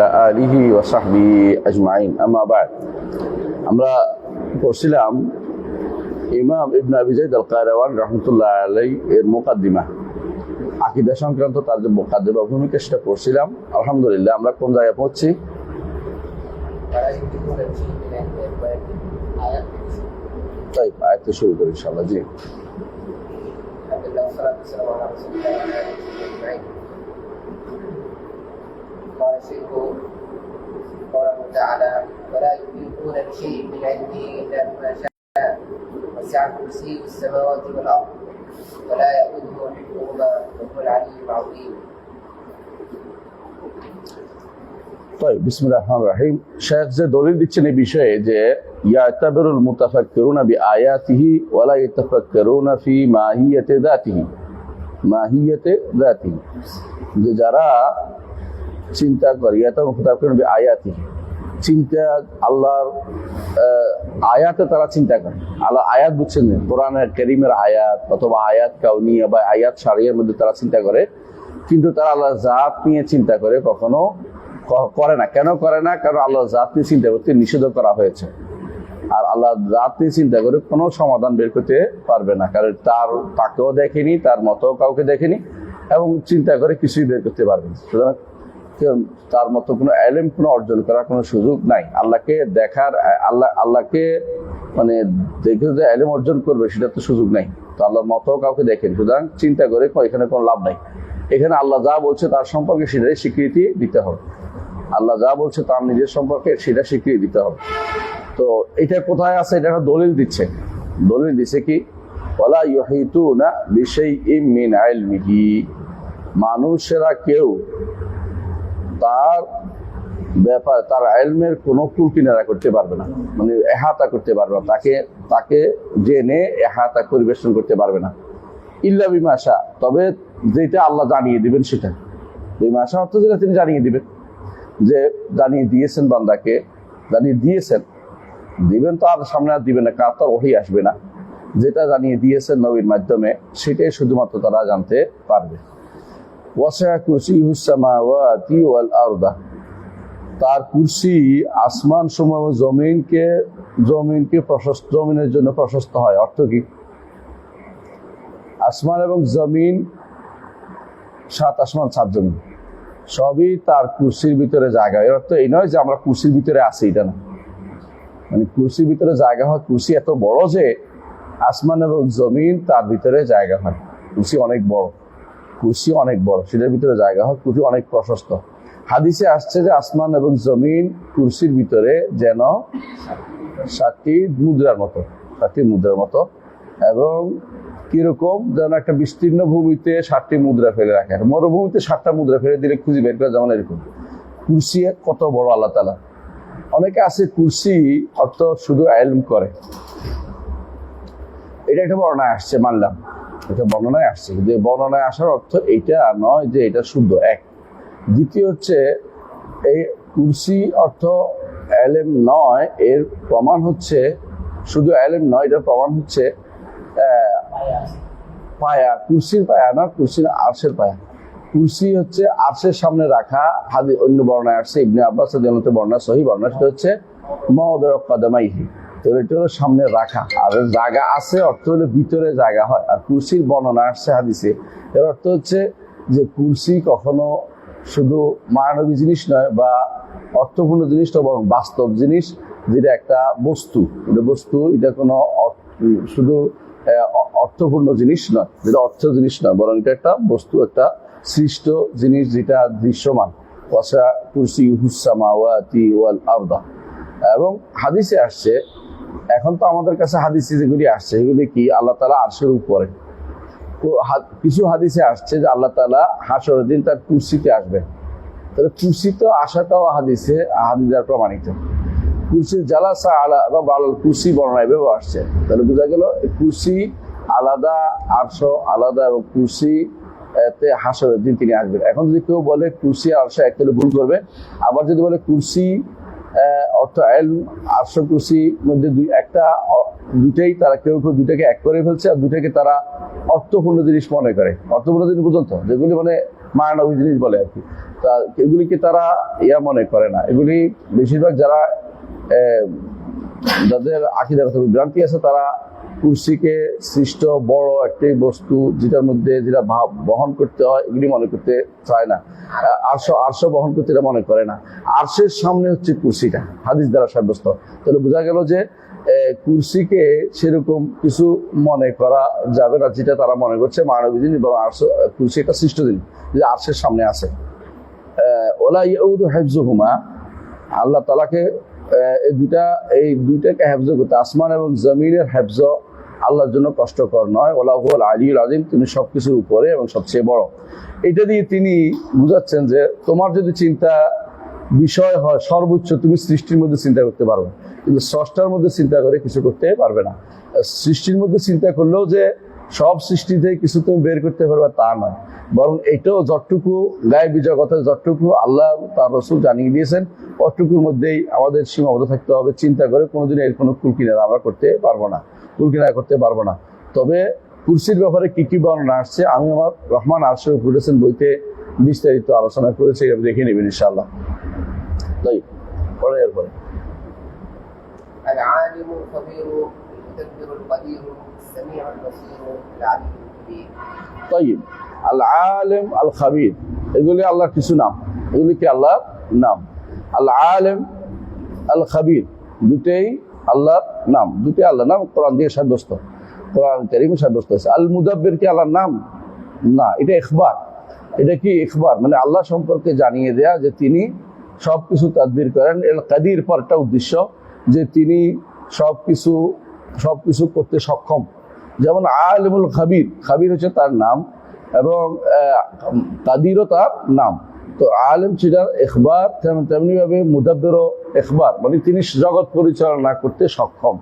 وعلى آله وصحبه أجمعين أما بعد আমরা পড়ছিলাম ইমাম ইবনে আবি যায়েদ আল কায়রাওয়ান রাহমাতুল্লাহ আলাইহি এর মুকাদ্দিমা আকীদা সংক্রান্ত তার যে মুকাদ্দিমা ভূমিকা সেটা পড়ছিলাম। আলহামদুলিল্লাহ আমরা কোন জায়গায় পৌঁছছি? তাই আয়াত শুরু করি ইনশাআল্লাহ। জি قال الشيخ قوله تعالى ولا يحيطون بشيء من علمه الا بما شاء وسع كرسيه السماوات والارض ولا يؤوده حفظهما وهو العلي العظيم। طيب بسم الله الرحمن الرحيم। শেখ যে দলিল দিচ্ছেন এই বিষয়ে যে ইয়াতাবিরুল মুতাফাক্কিরুনা বিআয়াতিহি ওয়া লা ইয়াতাফাক্কারুনা ফি মাহিয়াতি যাতিহি যে যারা চিন্তা করে চিন্তা আল্লাহর আয়াতে তারা চিন্তা করে। আল্লাহ আয়াত বুঝছেন কোরআনের কারীমের আয়াত অথবা আয়াত কাউনিয়া বা আয়াত শারিয়ার মধ্যে তারা চিন্তা করে, কিন্তু তারা আল্লাহর জাত নিয়ে চিন্তা করে কখনো করে না। কেন করে না? কারণ আল্লাহর জাত নিয়ে চিন্তা করতে নিষেধ করা হয়েছে। আর আল্লাহর জাত নিয়ে চিন্তা করে কোনো সমাধান বের করতে পারবে না, কারণ তাকেও দেখেনি, তার মতো কাউকে দেখেনি এবং চিন্তা করে কিছুই বের করতে পারবে না। সুতরাং তার মতো কোনো এলেম কোনো অর্জন করার কোনো সুযোগ নাই। আল্লাহকে দেখার আল্লাহকে মানে দেখে যে এলেম অর্জন করবে সেটা তো সুযোগ নাই। তো আল্লাহর মতো কাউকে দেখেনি, সুতরাং চিন্তা করে এখানে কোনো লাভ নাই। এখানে আল্লাহ যা বলছে তার সম্পর্কে সেটাই স্বীকৃতি দিতে হবে। আল্লাহ যা বলছে তার নিজের সম্পর্কে সেটা স্বীকৃতি দিতে হবে। তো এটা কোথায় আছে? এটা একটা দলিল দিচ্ছে। দলিল দিচ্ছে কি ওয়ালা ইউহিতুনা বিশাইইম মিন ইলমিহি, মানুষেরা কেউ তার ব্যাপার তার ইলমের কোনো কুল কিনারা করতে পারবে না, মানে এহাতা করতে পারবে না, তাকে জেনে এহাতা পরিবেশন করতে পারবে না। ইল্লা বিমা শা, তবে যেটা আল্লাহ জানিয়ে দিবেন সেটা। বিমা শা অর্থ যেটা তিনি জানিয়ে দিবেন, যে জানিয়ে দিয়েছেন বান্দাকে, জানিয়ে দিবেন তো আর সামনে আর দিবেন না, কার তো ওহী আসবে না। যেটা জানিয়ে দিয়েছেন নবীর মাধ্যমে সেটাই শুধুমাত্র তারা জানতে পারবে। ওয়াসি'a কুরসিয়ুহুস সামাওয়াতি ওয়াল আরদা, তার কুরসি আসমান সমূহ জমিনকে প্রশস্ত, জমিনের জন্য প্রশস্ত হয়। অর্থ কি? আসমান এবং জমিন, 7 আসমান 7 জমিন সবই তার কুরসির ভিতরে জায়গা। এর অর্থ এই নয় যে আমরা কুরসির ভিতরে আছি, এটা না। মানে কুরসির ভিতরে জায়গা হয়, কুরসি এত বড় যে আসমান এবং জমিন তার ভিতরে জায়গা হয়। কুরসি অনেক বড়, সেটার ভিতরে জায়গা হয়, কুরসি অনেক প্রশস্ত। হাদিসে আসছে যে আসমান এবং জমিন কুরসির ভিতরে যেন 7টি মুদ্রার মতো, এবং কিরকম যেন একটা বিস্তীর্ণ ভূমিতে 7টি মুদ্রা ফেলে রাখে। মরুভূমিতে 7টা মুদ্রা ফেলে দিলে খুঁজে বের করা যেমন এরকম। কুরসি কত বড় আল্লাহ তাআলা। অনেকে আছে কুরসি অর্থ শুধু ইলম করে, এটা একটা বর্ণনায় আসছে, মানলাম এটা বর্ণনায় আসছে, যে বর্ণনায় আসার অর্থ এইটা নয় যে এটা শুদ্ধ। এক, দ্বিতীয় হচ্ছে এই কুরসি অর্থ ইলম নয়, এর প্রমাণ হচ্ছে শুধু ইলম নয়, এটার প্রমাণ হচ্ছে পায়া। কুরসির পায়া না, কুরসির আরশের পায়া। কুরসি হচ্ছে আরশের সামনে রাখা। অন্য বর্ণনায় আসছে, ইবনে আব্বাস রাদিয়াল্লাহু আনহু বর্ণনা, সহিহ বর্ণনা, সেটা হচ্ছে মাওদিউ কদমাইহি। তো এটা হলো সামনে রাখা, আর জায়গা আছে অর্থ হলো ভিতরে জায়গা হয়। আর কুরসির বর্ণনা আসছে হাদিসে, এর অর্থ হচ্ছে যে কুরসি কখনো শুধু মানবী জিনিস নয় বা অর্থপূর্ণ জিনিস নয়, বরং বাস্তব জিনিস, যেটা একটা বস্তু। এটা কোনো শুধু অর্থপূর্ণ জিনিস নয়, যেটা অর্থ জিনিস নয়, বরং এটা একটা বস্তু, একটা সৃষ্ট জিনিস যেটা দৃশ্যমান। ওয়াসি'a কুরসিয়ুহুস সামাওয়াতি ওয়াল আরদা। এবং হাদিসে আসছে, এখন তো আমাদের কাছে হাদিসে যেগুলি আসছে এগুলি কি আল্লাহ তাআলা আরশের উপরে। কিছু হাদিসে আসছে যে আল্লাহ তাআলা হাশরের দিন তার কুরসিতে আসবে। তাহলে কুরসি তো আসাটাও হাদিসে দ্বারা প্রমাণিত। কুরসি জালাসা আলা রাব্বাল কুরসি বর্ণনায় ব্যবহার আসছে। তাহলে বোঝা গেল কুরসি আলাদা, আরশ আলাদা, এবং কুরসি তে হাশরের দিন তিনি আসবেন। এখন যদি কেউ বলে কুরসি আরশ এক, তাহলে ভুল করবে। আবার যদি বলে কুরসি অর্থ ইলম, আরশ কুরসি মধ্যে দুটাই তারা কেউ দুটাকে এক করে ফেলছে, আর দুটাকে তারা অর্থপূর্ণ জিনিস মনে করে। অর্থপূর্ণ জিনিস বুঝুন তো, যেগুলি মানে মায়ানবী জিনিস বলে আর কি। তা এগুলিকে তারা মনে করে না। এগুলি বেশিরভাগ যারা যাদের আকীদাগত বিভ্রান্তি আছে তারা কুরসিকে সৃষ্ট বড় একটি বস্তু যেটার মধ্যে যেটা ভাব বহন করতে হয় এগুলি মনে করতে চায় না। আরশ বহন করতে এটা মনে করে না। আরশের সামনে হচ্ছে কুরসিটা, হাদিস দ্বারা সাব্যস্ত। তাহলে বোঝা গেল যে কুরসিকে সেরকম কিছু মনে করা যাবে না যেটা তারা মনে করছে মানবী জিনিস, এবং কুরসি একটা সৃষ্ট জিনিস যে আরশের সামনে আছে। ওলা ইয়াউদু হিফযুহুমা, আল্লাহ তাআলাকে এই দুইটাকে হেফজ করতে, আসমান এবং জমিনের হেফজ আল্লাহর জন্য কষ্টকর নয়। ওলা হুয়াল আলিয়্যুল আযীম, তিনি সবকিছুর উপরে এবং সবচেয়ে বড়। এটা দিয়ে তিনি বুঝাচ্ছেন যে তোমার যদি চিন্তা বিষয় হয় সর্বোচ্চ, তুমি সৃষ্টির মধ্যে চিন্তা করতে পারবে, কিন্তু স্রষ্টার মধ্যে চিন্তা করে কিছু করতে পারবে না। সৃষ্টির মধ্যে চিন্তা করলেও যে সব সৃষ্টি থেকে কিছু তুমি বের করতে পারবে তা নয়, বরং এটাও যতটুকু গায়েবী জগতে যতটুকু আল্লাহ তার রাসূল জানিয়ে দিয়েছেন অতটুকুর মধ্যেই আমাদের সীমাবদ্ধ থাকতে হবে। চিন্তা করে কোনোদিন এর কোনো কুলকিনারা আমরা করতে পারবো না, কুলকিনারা করতে পারবো না। তবে কুরসির ব্যাপারে কি কি বর্ণনা আসছে আমি আমার রহমান আরশের উপরে পড়েছেন বইতে বিস্তারিত আলোচনা করেছি, এটা দেখে নেবেন ইনশাআল্লাহ। তাই পরে এরপরে العالم الخبير المدبر القدير السميع البصير العليم الكبير। طيب আল আলিম আল খাবির এগুলি আল্লাহর কিছু নাম, এগুলি কি আল্লাহর নাম। আল আলিম আল খাবির দুটেই আল্লাহর নাম, দুটোই আল্লাহর নাম, কোরআন দিয়ে সাব্যস্ত, কোরআন কারীমে সাব্যস্ত আছে। আল মুদাব্বির কি আল্লাহর নাম? না, এটা ইখবার। এটা কি ইখবার মানে আল্লাহ সম্পর্কে জানিয়ে দেয়া যে তিনি সবকিছু তাদবির করেন। এল কাদির পরটা উদ্দেশ্য যে তিনি সবকিছু করতে সক্ষম। যেমন আলিমুল খাবির, খাবির হচ্ছে তার নাম এবং কাদিরও তার নাম। তো আলিম সেটার ইখবার, তেমনি ভাবে মুদাব্বিরও ইখবার, মানে তিনি জগৎ পরিচালনা করতে সক্ষম।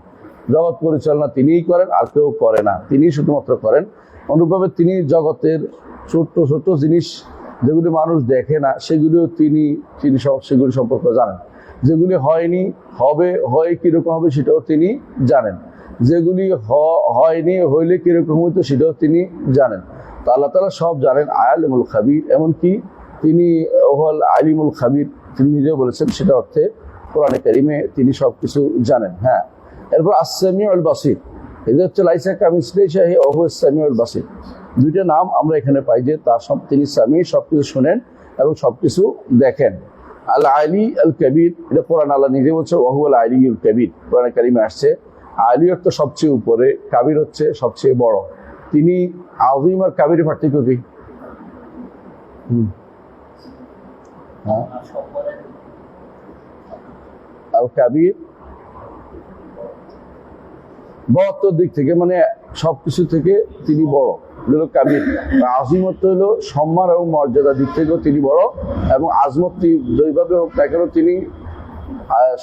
জগৎ পরিচালনা তিনিই করেন, আর কেউ করে না, তিনি শুধুমাত্র করেন। অনুরূপভাবে তিনি জগতের ছোট্ট ছোট্ট জিনিস যেগুলি মানুষ দেখে না সেগুলিও তিনি সেগুলি সম্পর্কে জানেন। যেগুলি হয়নি হয় কিরকম হবে সেটাও তিনি জানেন। যেগুলি হয়নি হইলে কিরকম হইতো সেটাও তিনি জানেন। তো আল্লাহ তাআলা সব জানেন। আলিমুল খাবির, এমনকি তিনি ওয়াল আলিমুল খাবির তিনি নিজেও বলেছেন, সেটা অর্থে কোরআনে কারীমে তিনি সবকিছু জানেন। হ্যাঁ, এরপর আস-সামিউল বাসীর, এটা হচ্ছে লাইসা কামিসলিহি শাইউন ওয়া হুয়াস সামিউল বাসীর। দুইটা নাম আমরা এখানে পাই যে তার তিনি সামি, সবকিছু শুনেন এবং সবকিছু দেখেন। আল আলী আল কবির, এটা কোরআন আল্লাহ নিজে বলছে ওয়া হুয়াল আলিয়্যুল কবির, কোরআনে কারীমে আসছে। আলী অর্থ সবচেয়ে উপরে, কাবির হচ্ছে সবচেয়ে বড়। তিনি আযীম আর কাবির পার্থক্য কি? আল কাবির বড়ত্বর দিক থেকে, মানে সবকিছু থেকে তিনি বড়, হলো কাবির। আযীমত হলো সম্মান এবং মর্যাদার দিক থেকেও তিনি বড়, এবং আজমত যেভাবে হোক না কেন তিনি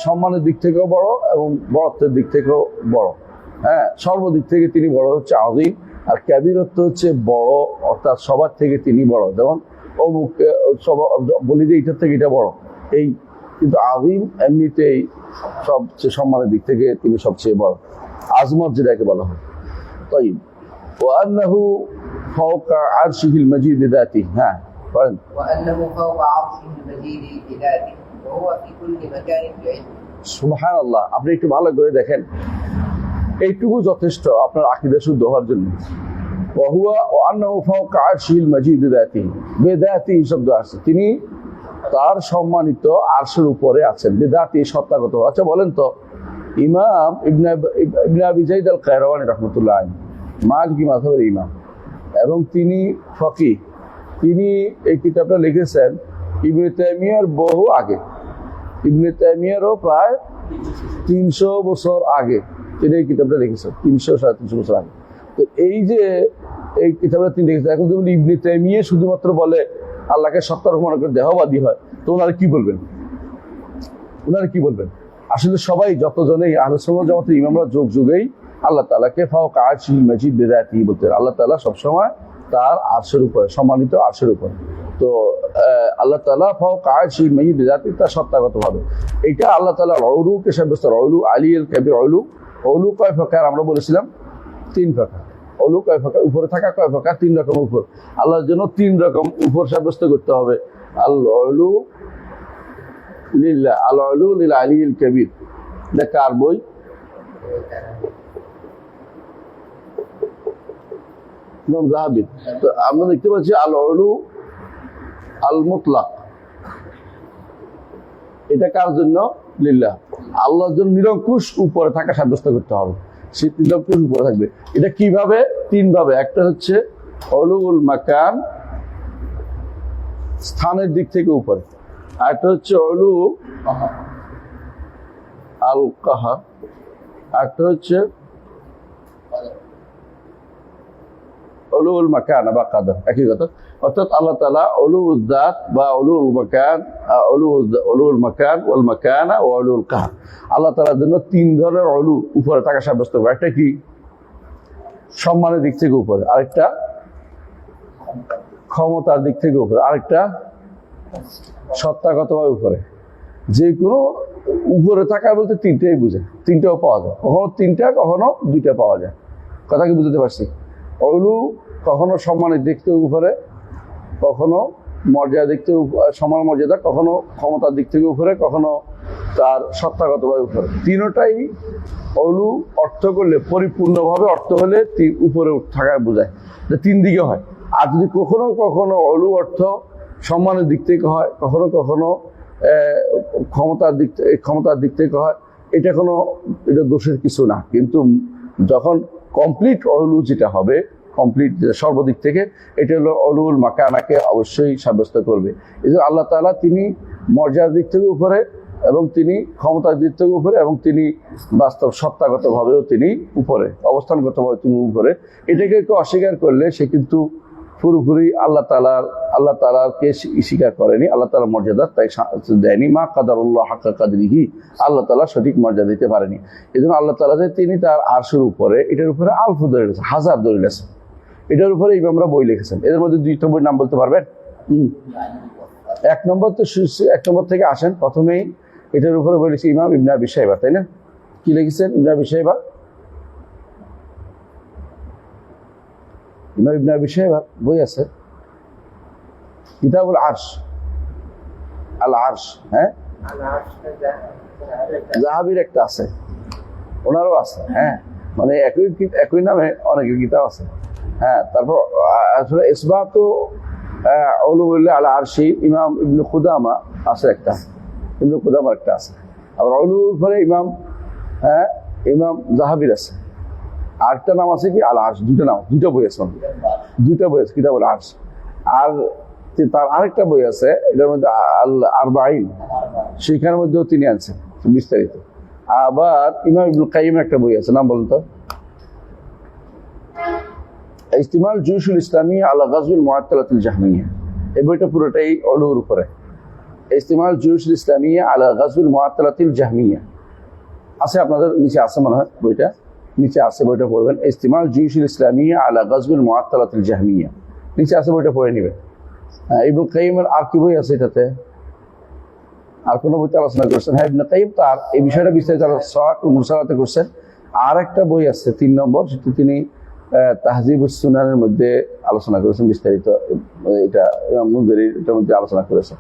সম্মানের দিক থেকেও বড় এবং বড়ত্বের দিক থেকেও বড়। হ্যাঁ, সর্বদিক থেকে তিনি বড় হচ্ছে আযীম। আর কাবীরত্ব হচ্ছে বড়, অর্থাৎ সবার থেকে তিনি বড়। যেমন অমুক বলি যে এটার থেকে এটা বড়, এই কিন্তু আযীম এমনিতেই সবচেয়ে সম্মানের দিক থেকে তিনি সবচেয়ে বড়, আজমত যেটাকে বলা হয়। তাই ওয়ান্নাহু ফাওকা আরশিহিল মাজিদ বিযাতিহি। হ্যাঁ বলেন। وأنه فوق عرشه المجيد بذاته وهو في كل مكان بعلمه। সুবহানাল্লাহ, আপনি একটু ভালো করে দেখেন, এইটুকু যথেষ্ট আপনার আকীদা শুদ্ধ হওয়ার জন্য। ওয়ান্নাহু ফাওকা আরশিহিল মাজিদ বিযাতিহি, বিযাতিহি শব্দ আছে, তিনি তার সম্মানিত আরশের উপরে আছেন। বিযাতিহি সত্তাগত। আচ্ছা বলেন তো, ইমাম ইবনে আবি যায়েদ আল কায়রাওয়ানি রাহমাতুল্লাহ আলাইহি, মালিকি মাযহাবের ইমাম এবং তিনি ফকিহ, তিনি এই কিতাবটা লিখেছেন ইবনে তাইমিয়ার বহু আগে, ইবনে তাইমিয়ারও প্রায় 300 বছর আগে তিনি এই কিতাবটা লিখেছেন, 300-350 বছর আগে। তো এই যে এই কিতাবটা তিনি লিখেছেন, এখন যদি ইবনে তাইমিয়া শুধুমাত্র বলে আল্লাহকে সত্তার মনে করে দেহবাদী হয়, তো ওনারা কি বলবেন? আসলে সবাই যতজনেই আহলে সুন্নাহ ওয়াল জামাতের ইমামরা যুগেই আল্লাহ তাআলাকে ফাওকা আরশিল মাজিদ বিযাতিহি বলতেন। আল্লাহ তাআলা সবসময় তার আরশের উপরে, সম্মানিত আরশের উপরে। তো আল্লাহ তাআলা ফাওকা আরশিল মাজিদ বিযাতিহি, তার সত্তাগতভাবে। এটা আল্লাহ তাআলার উলুকে সাব্যস্ত। উলু আলী আল কবির, উলু কয় প্রকার আমরা বলেছিলাম? 3 প্রকার। অলু কয় প্রকার, উপরে থাকা কয় প্রকার, 3 রকম উপর। আল্লাহর জন্য 3 রকম উপর সাব্যস্ত করতে হবে। আল অলু লিল্লাহ, আল অলু লিল আলিয়িল কাবীর। এটা কার বই? ইমাম যাহাবী। তো আমরা দেখতে পাচ্ছি আল অলু আল মুতলাক, এটা কার জন্য? লিল্লাহ। আল্লাহর জন্য নিরঙ্কুশ উপরে থাকা সাব্যস্ত করতে হবে, সে নিরঙ্কুশ উপরে থাকবে। এটা কিভাবে? 3 ভাবে। একটা হচ্ছে অলুল মাকান, স্থানের দিক থেকে উপরে। আরেকটা হচ্ছে অলু আল কাহার, আরেকটা হচ্ছে অলুল মাকান বা কাদার, একই কথা। অর্থাৎ আল্লাহ তাআলা অলুল যাত বা অলুল মাকান, অলুল মাকান ওয়াল মাকানা ওয়া অলুল কাহার, আল্লাহ তাআলার জন্য 3 ধরনের অলু উপরে থাকা সাব্যস্ত করে। একটা কি? সম্মানের দিক থেকে উপরে, আরেকটা ক্ষমতার দিক থেকে উপরে, আরেকটা সত্তাগতভাবে উপরে। যে কোনো উপরে থাকা বলতে 3টাই বুঝে, 3টাও পাওয়া যায়, কখনো 3টা কখনো 2টা পাওয়া যায়। কথা কি বুঝতে পারছি? অলু কখনো সম্মানের দিক থেকে উপরে, কখনো মর্যাদার দিক থেকে সমান মর্যাদা, কখনো ক্ষমতার দিক থেকে উপরে, কখনো তার সত্তাগতভাবে উপরে। 3টাই অলু অর্থ করলে, পরিপূর্ণভাবে অর্থ হলে উপরে থাকা বোঝায়, 3 দিকে হয়। আর যদি কখনো কখনো অলু অর্থ সম্মানের দিক থেকে হয়, কখনো কখনো ক্ষমতার দিক থেকে হয়, এটা দোষের কিছু না। কিন্তু যখন কমপ্লিট অলু যেটা হবে, কমপ্লিট সর্বদিক থেকে, এটা হলো অলুল মাকানাকে অবশ্যই সাব্যস্ত করবে। এই জন্য আল্লাহ তাআলা তিনি মর্যাদার দিক থেকে উপরে, এবং তিনি ক্ষমতার দিক থেকে উপরে, এবং তিনি বাস্তব সত্তাগতভাবেও তিনি উপরে, অবস্থানগতভাবে তিনি উপরে। এটাকে কেউ অস্বীকার করলে সে কিন্তু পুরোপুরি আল্লাহ তাআলাকে স্বীকার করেনি, আল্লাহ তাআলার মর্যাদা তাই দেয়নি। মা কাদারুল্লাহ হাক্কা কাদরিহি, আল্লাহ তাআলা সঠিক মর্যাদা দিতে পারেনি। এই জন্য আল্লাহ তাআলা যে তিনি তার আরশের উপরে, এটার উপরে আলফ দলিল আছে, 1000 দলিল আছে। এটার উপরে ইমামরা বই লিখেছেন। এদের মধ্যে 2টা বইয়ের নাম বলতে পারবেন? 1 নম্বর তো 1 নম্বর থেকে আসেন। প্রথমেই এটার উপরে বই লিখছে ইমাম ইবনে আবি শাইবা, তাই না? কি লিখেছেন ইবনে আবি শাইবা? ইমাম ইবনে আবি শাইবা বই আছে, কিতাবুল আরশ, আল আরশ। হ্যাঁ, যাহাবীর একটা আছে, ওনারও আছে। হ্যাঁ, মানে একই নামে অনেকের কিতাব আছে। হ্যাঁ, তারপর আসলে ইসবাতু উলুল আল আরশি ইমাম ইবনে কুদামা আছে একটা, ইবনে কুদামার একটা আছে। আবার উলুল পরে ইমাম যাহাবীর আছে। আরেকটা নাম আছে কি আল আরশ, 2টা নাম, 2টা বই আছে, 2টা বই আছে কিতাবুল আরশ। আর তার আরেকটা বই আছে, এটার মধ্যে আল আরবাঈন, সেখানের মধ্যেও তিনি আনছেন বিস্তারিত। আবার ইমাম ইবনুল কাইয়িমের একটা বই আছে, নাম বলুন তো? ইজতিমাউল জুয়ুশুল ইসলামিয়া আলা গাজওয়িল মুআত্তালাতিল জাহমিয়া। এই বইটা পুরোটাই অলুর উপরে। ইজতিমাউল জুয়ুশুল ইসলামিয়া আলা গাজওয়িল মুআত্তালাতিল জাহমিয়া আছে, আপনাদের নিচে আছে মনে হয়, বইটা নিচে আছে, বইটা পড়বেন। ইজতিমাউল জুয়ুশুল ইসলামিয়া আলা গাজওয়িল মুআত্তালাতিল জাহমিয়া নিচে আছে, বইটা পড়ে নেবেন। ইবনুল কাইয়িমের আর কি বই আছে এটাতে? আর কোনো বইতে আলোচনা করছেন? হ্যাঁ, ইবনে কাইয়িম তার এই বিষয়টা বিস্তারিত সাওয়াতুল মুরসালাতে করছেন। আর একটা বই আছে 3 নম্বর, সেটি তিনি তাহজিবুস সুনানের মধ্যে আলোচনা করেছেন বিস্তারিত। এটা ইমাম মুনজিরীর এটার মধ্যে আলোচনা করেছেন।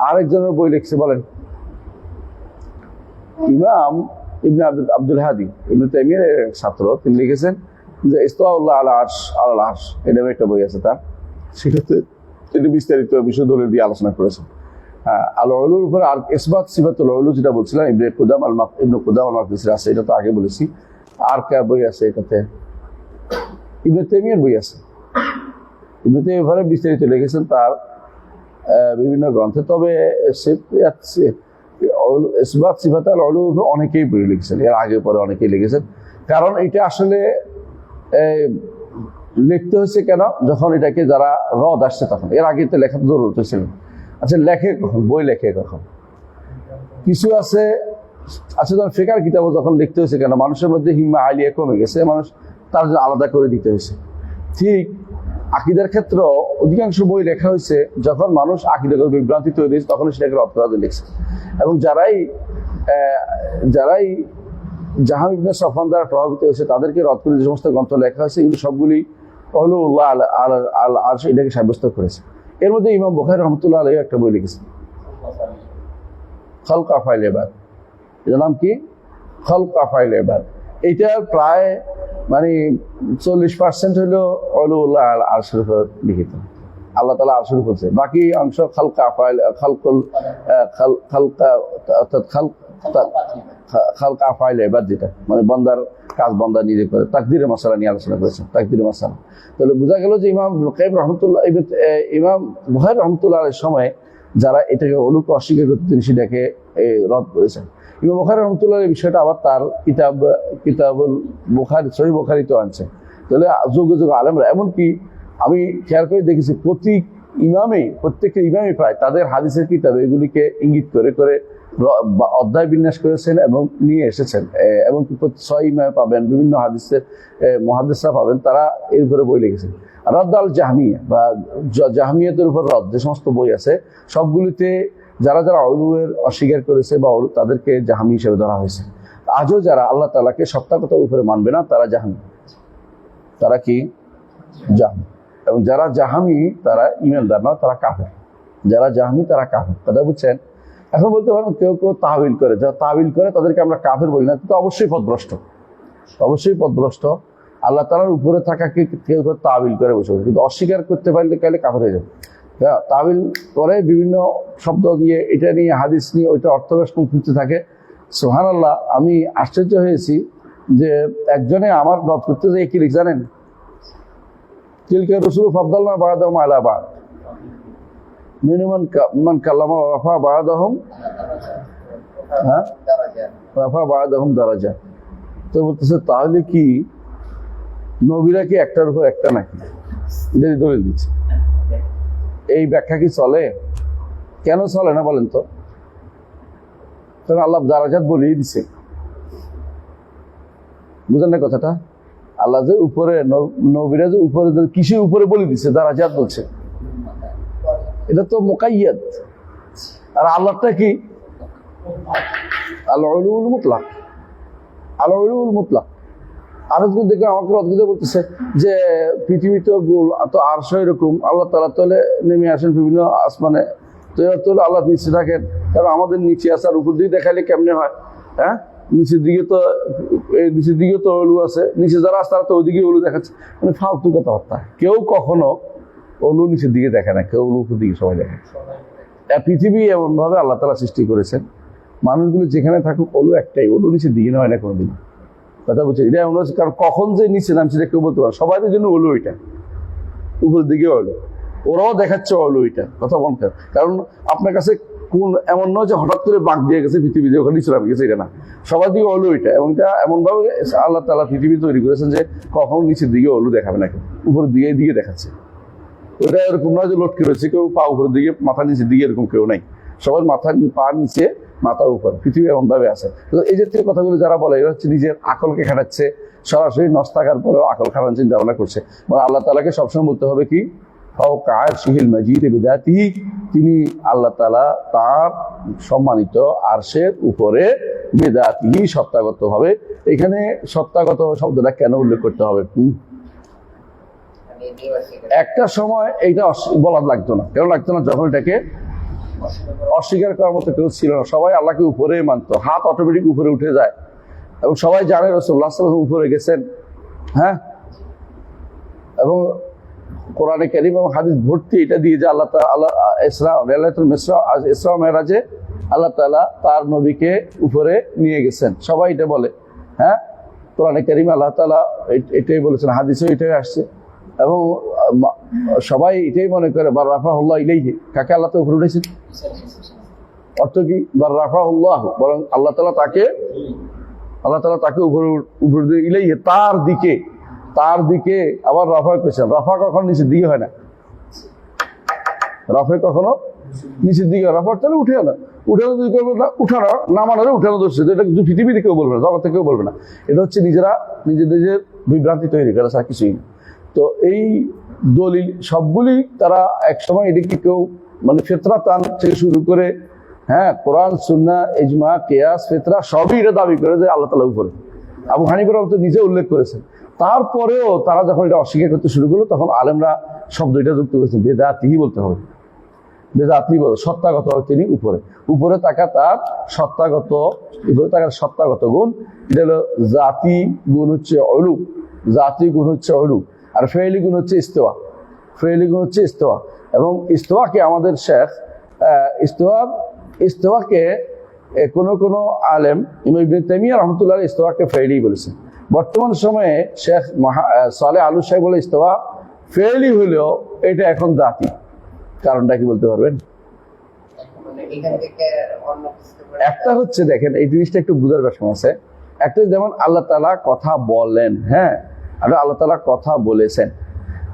আরেকজনের বই লিখছে, বলেন? ইমাম ইবনে আব্দুল হাদি, ইবনে তাইমিয়ার ছাত্র, তিনি লিখেছেন যে ইস্তাউল্লাহ আলা আরশ, আলাল আরশ, এটা একটা বই আছে তার, সেটাতে তিনি বিস্তারিত বিষয় দলিল দিয়ে আলোচনা করেছেন। আল উলুর উপরে আর ইসবাত সিফাতুল উলু যেটা বলছিলাম, ইবনে কুদাম আল মাকদিসির আছে, এটা তো আগে বলেছি। আর কার বই আছে এটাতে? ইবনে তাইমিয়ার বই আছে। ইবনে তাইমিয়া বিস্তারিত লিখেছেন তার বিভিন্ন গ্রন্থে। তবে ইসবাত সিফাতুল উলু অনেকেই বই লিখেছেন, এর আগে পরে অনেকেই লিখেছেন। কারণ এটা আসলে লিখতে হয়েছে কেন, যখন এটাকে যারা রদ আসছে তখন, এর আগে তো লেখার জরুরত হয়েছিল। আচ্ছা, লেখে কখন? বই লেখে কখন? কিছু আছে, আচ্ছা, যখন ফিকার কিতাব যখন লিখতে হয়েছে কেন, মানুষের মধ্যে হিম্মা আলিয়া কমে গেছে, মানুষ তার জন্য আলাদা করে দিতে হয়েছে। ঠিক আকীদার ক্ষেত্রে অধিকাংশ বই লেখা হয়েছে যখন মানুষ আকীদার বিভ্রান্তি তৈরি হয়েছে, তখন সেটাকে রদ করা লিখছে। এবং যারাই জাহাম ইবনে সফওয়ান দ্বারা প্রভাবিত হয়েছে, তাদেরকে রদ করে যে সমস্ত গ্রন্থ লেখা হয়েছে এগুলো সবগুলি উলুল্লাহ আল আরশ এটাকে সাব্যস্ত করেছে। এর মধ্যে ইমাম বুখারী রহমতুল্লাহ আলাইহি একটা বই লিখেছেন খালক আফআইল ইবাদ, এটার নাম কি? খালক আফআইল ইবাদ। এটা প্রায় মানে 40% হলো উলুল্লাহ আল আরশের উপর লিখিত, আল্লাহ তাআলা আরশের উপর, বাকি অংশ খালক আফআইল খালকুল খালকা অর্থাৎ খালক আফআইল ইবাদ, যেটা মানে বান্দার কাজ বান্দা নিজে করে। তাকদীরের মাসালা নিয়ে আলোচনা করেছেন, তাকদীরের মাসালা। তাহলে বোঝা গেল যে ইমাম কাইয়িম রহমতুল্লাহ ইমাম বুখারী রহমতুল্লাহ আলাইহির সময় যারা এটাকে অলুকে অস্বীকার করতে তিনি সেটাকে রদ করেছেন। ইমাম বুখারী রহমতুল্লাহ এই বিষয়টা আবার তার কিতাবুল বুখারী সহিহ বুখারীতেও আনছে। তাহলে যোগ্য আলেমরা, এমনকি আমি খেয়াল করে দেখেছি প্রত্যেকটা ইমামই প্রায় তাদের হাদিসের কিতাবে এগুলিকে ইঙ্গিত করে করে অধ্যায় বিন্যাস করেছেন এবং নিয়ে এসেছেন। এবং ছয় ইমামে পাবেন, বিভিন্ন হাদিসের মুহাদ্দিসরা পাবেন, তারা এর উপরে বই লিখেছেন। রদ আল জাহমিয়া বা জাহমিয়াতের উপর রদ, যে সমস্ত বই আছে সবগুলিতে যারা যারা উলুয়ের অস্বীকার করেছে বা তাদেরকে জাহমি হিসেবে ধরা হয়েছে। আজও যারা আল্লাহ তাআলাকে সত্তাগত উপরে মানবে না তারা জাহমি, তারা কি জাহমি। এবং যারা জাহামি তারা ঈমানদার না, তারা কাফের। যারা জাহমি তারা কাফের, কথা বুঝছেন? এখন বলতে পারেন কেউ কেউ তাহবিল করে, যারা তাহবিল করে তাদেরকে আমরা কাফের বলি না, কিন্তু অবশ্যই পথভ্রষ্ট, অবশ্যই পথভ্রষ্ট। আল্লাহ তাআলার উপরে থাকাকে কেউ কেউ তাহবিল করে বসে, কিন্তু অস্বীকার করতে পারলে কালে কাফের হয়ে যাবে। তাহবিল করে বিভিন্ন শব্দ দিয়ে, এটা নিয়ে হাদিস নিয়ে ওইটা অর্থবেশ খুঁজতে থাকে। সুবহানাল্লাহ, আমি আশ্চর্য হয়েছি যে একজনে আমার রদ করতে যেয়ে কি লিখ জানেন? তিলকা রসুল ফাদ্দালনা বা'দাহুম আলা বা'দ মিনমান কাল্লামা ওয়া রাফা বা'দাহুম দারাজা। তো বলতেছে তাহলে কি নবীরা কি একটার উপর একটা নাকি? এটা দলিল দিচ্ছে। এই ব্যাখ্যা কি চলে? কেন চলে না বলেন তো? কারণ আল্লাহ দারাজাত বলেই দিছে, বুঝেন না কথাটা? আল্লাহ যে উপরে, নবীরা যে উপরে, কিসের উপরে বলে দিছে? দারাজাত বলছে, এটা তো মুকাইয়াদ। আর আল্লাহটা কি? আল উলুল মুতলাক, আল উলুল মুতলাক। আর দেখে আমাকে রদগুলো বলতেছে যে পৃথিবীতে গোল, তো আরশ এরকম, আল্লাহ তাআলা তলে নেমে আসেন বিভিন্ন আসমানে, তো আল্লাহ নিচে থাকেন। কারণ আমাদের নিচে আছে, আর উপর দিকে দেখাইলে কেমনে হয়? হ্যাঁ, নিচের দিকে তো অলু আছে, নিচে যারা আছে তারা তো ওইদিকে অলু দেখাচ্ছে। মানে ফালতু কথাবার্তা। কেউ কখনো অলু নিচের দিকে দেখে না, কেউ অলু উপর দিকে সবাই দেখে। পৃথিবী এমন ভাবে আল্লাহ তাআলা সৃষ্টি করেছেন, মানুষগুলো যেখানে থাকুক অলু একটাই, অলু নিচের দিকে নয় না কোনোদিন, কথা বলছে। এটা এমন হচ্ছে, কারণ কখন যে নিচে নামছে সেটা কেউ বলতে পারে। সবাইদের জন্য অলু ওইটা, উপরের দিকে অলু, ওরাও দেখাচ্ছে অলু ওইটা, কথা বলতে। কারণ আপনার কাছে কোন এমন নয় যে হঠাৎ করে বাঁক দিয়ে গেছে পৃথিবীতে, ওখানে নিচে নামে গেছে, এটা না। সবার দিকে অলু ওইটা, এবং এটা এমনভাবে আল্লাহ তাআলা পৃথিবী তৈরি করেছেন যে কখনো নিচের দিকে অলু দেখাবে না, কেউ উপরের দিকে দেখাচ্ছে। ওটা এরকম নয় যে লটকে রয়েছে, কেউ পা উপরের দিকে মাথা নিচের দিকে, এরকম কেউ নাই। সবার পা নিচে মাথা উপর, পৃথিবী এমন ভাবে আছে। এই জাতীয় কথাগুলো যারা বলে এরা হচ্ছে নিজের আকলকে খাটাচ্ছে, সরাসরি নষ্ট থাকার পরেও আকল খাটানোর চিন্তা ভাবনা করছে। মানে আল্লাহ তাআলাকে সবসময় বলতে হবে কি? ফাওকা আরশিহিল মাজিদ বিযাতিহি, তিনি আল্লাহ তাআলা তার সম্মানিত আরশের উপরে বিযাতিহি, সত্তাগত ভাবে। এখানে সত্তাগত শব্দটা কেন উল্লেখ করতে হবে? একটা সময় এইটা বলা লাগতো না, কেন লাগতো না? যখন এটাকে অস্বীকার করার মতো কেউ ছিল না, সবাই আল্লাহকে উপরে মানতো, হাত অটোমেটিক উপরে উঠে যায়, এবং সবাই জানে রাসূলুল্লাহ সাল্লাল্লাহু আলাইহি ওয়াসাল্লাম উপরে গেছেন। হ্যাঁ, এবং কোরআনে কারীম এবং হাদিস ভর্তি এটা দিয়ে যে আল্লাহ তাআলা ইসরা মেরাজে আল্লাহ তাআলা তার নবীকে উপরে নিয়ে গেছেন, সবাই এটা বলে। হ্যাঁ, কোরআনে কারীমে আল্লাহ তাআলা এটাই বলেছেন, হাদিসেও এটাই আসছে, এবং সবাই এটাই মনে করে বার রাফাহুল্লাহ ইলাইহি, কাকে আল্লাহ তো উপরে উঠেছেন। অর্থ কি? বার রাফাহুল্লাহ, বরং আল্লাহ তাআলা তাকে উপরে ইলাইহি, তার দিকে আবার রাফা করেছেন। রাফা কখনো নিচের দিকে হয় না, রাফা কখনো নিচের দিকে, রাফার তাহলে উঠে না, উঠানো যদি করবে না, উঠানো নামানো উঠানো দোষ, এটা কিছু পৃথিবীতে কেউ বলবে না, জগতে কেউ বলবে না। এটা হচ্ছে নিজেদের বিভ্রান্তি তৈরি করা ছাড়া কিছুই না। তো এই দলিল সবগুলি তারা একসময় এদিকে কেউ মানে ফিতরাতান থেকে শুরু করে হ্যাঁ, কোরআন, সুন্নাহ, ইজমা, কিয়াস, ফিতরা সবই এটা দাবি করে যে আল্লাহ তাআলা উপরে। আবু হানিফা রাহমাতুল্লাহ নিজে উল্লেখ করেছেন। তারপরেও তারা যখন এটা অস্বীকার করতে শুরু করলো, তখন আলেমরা শব্দ এটা যুক্ত করেছেন, বেদাতিহি বলতে হবে। বেদাতি বলে সত্তাগত, তিনি উপরে। উপরে থাকা তার সত্তাগত, উপরে থাকার সত্তাগত গুণ। এটা হলো জাতি গুণ হচ্ছে উলু, জাতি গুণ হচ্ছে উলু, আর ফেইলি গুণ হচ্ছে ইস্তেওয়া। ফেইলি গুণ হচ্ছে ইস্তেওয়া। এবং ইস্তেওয়াকে আমাদের শেখ ইস্তেওয়াকে কোনো আলেম ইমাম ইবনে তাইমিয়া রাহমাতুল্লাহ আলাইহি ইস্তেওয়াকে ফেইলি বলেছেন। বর্তমান সময়ে শেখ সালেহ আলু সাহেব বলে ইস্তেওয়া ফেইলি হলেও এটা এখন জাতি। কারণটা কি বলতে পারবেন? একটা হচ্ছে, দেখেন এই জিনিসটা একটু বুঝার ব্যাপার আছে। একটা যেমন আল্লাহ তাআলা কথা বলেন, হ্যাঁ, আর আল্লাহ তাআলা কথা বলেছেন,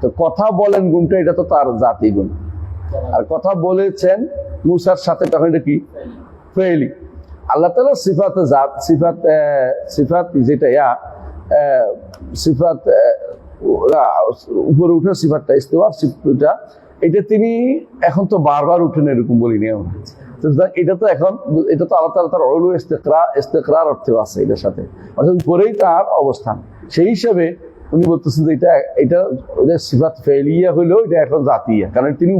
তো কথা বলেন গুণটা এটা তো তার জাতি গুণ। আর কথা বলেছেন মুসার সাথে, তখন এটা কি? ফেইলি। আল্লাহ তাআলা সিফাত যেটা সিফাত উপরে উঠে সিফাতটা ইস্তেওয়ার সিফাতটা, এটা তিনি এখন তো বারবার উঠেন এরকম বলিনি আমরা। এটা তো এখন, এটা তো আল্লাহ তাআলা তার উলু ইস্তিকরার অর্থে আছে এটার সাথে, অর্থাৎ উপরেই তার অবস্থান। সেই হিসাবে উনি বলতেছেন যে এটা সিফাত ফেইলিয়া হইলেও এটা এখন জাতিয়া, কারণ তিনি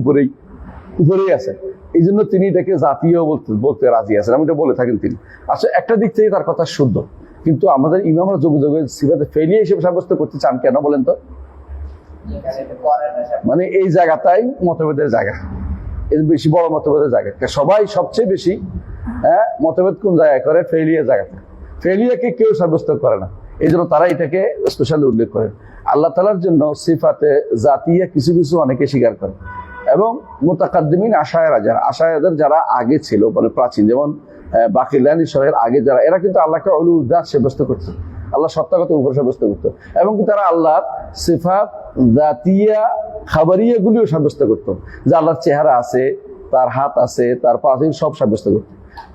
উপরেই আছেন। এই জন্য তিনি এটাকে জাতীয় বলতে রাজি আছেন, আমি এটা বলে থাকেন তিনি। আচ্ছা, একটা দিক থেকে তার কথা শুদ্ধ, কিন্তু আমাদের ইমামরা যোগে যোগে সিফাতে ফেইলিয়া হিসেবে সাব্যস্ত করতে চান কেন বলেন তো? মানে এই জায়গাটাই মতভেদের জায়গা, এর বেশি বড় মতভেদের জায়গা। সবাই সবচেয়ে বেশি মতভেদ কোন জায়গায় করে? ফেইলিয়া জায়গাতে। ফেইলিয়াকে কেউ সাব্যস্ত করে না, এই জন্য তারা এটাকে স্পেশালি উল্লেখ করে। আল্লাহ তাআলার জন্য সিফাতে জাতিয়া কিছু কিছু অনেকে স্বীকার করে, এবং মুতাকাদ্দিমিন আশায়াদের যারা আগে ছিল, মানে প্রাচীন, যেমন বাকিলানি শহরের আগে যারা, এরা কিন্তু আল্লাহকে উলু উদ্দাত সাব্যস্ত করতো, আল্লাহ সত্তাগত উপর সাব্যস্ত করতো, এবং তারা আল্লাহর সিফাত জাতিয়া খাবারিয়া গুলিও সাব্যস্ত করতো, যে আল্লাহর চেহারা আছে, তার হাত আছে, তার পা আছে, সব সাব্যস্ত করতো।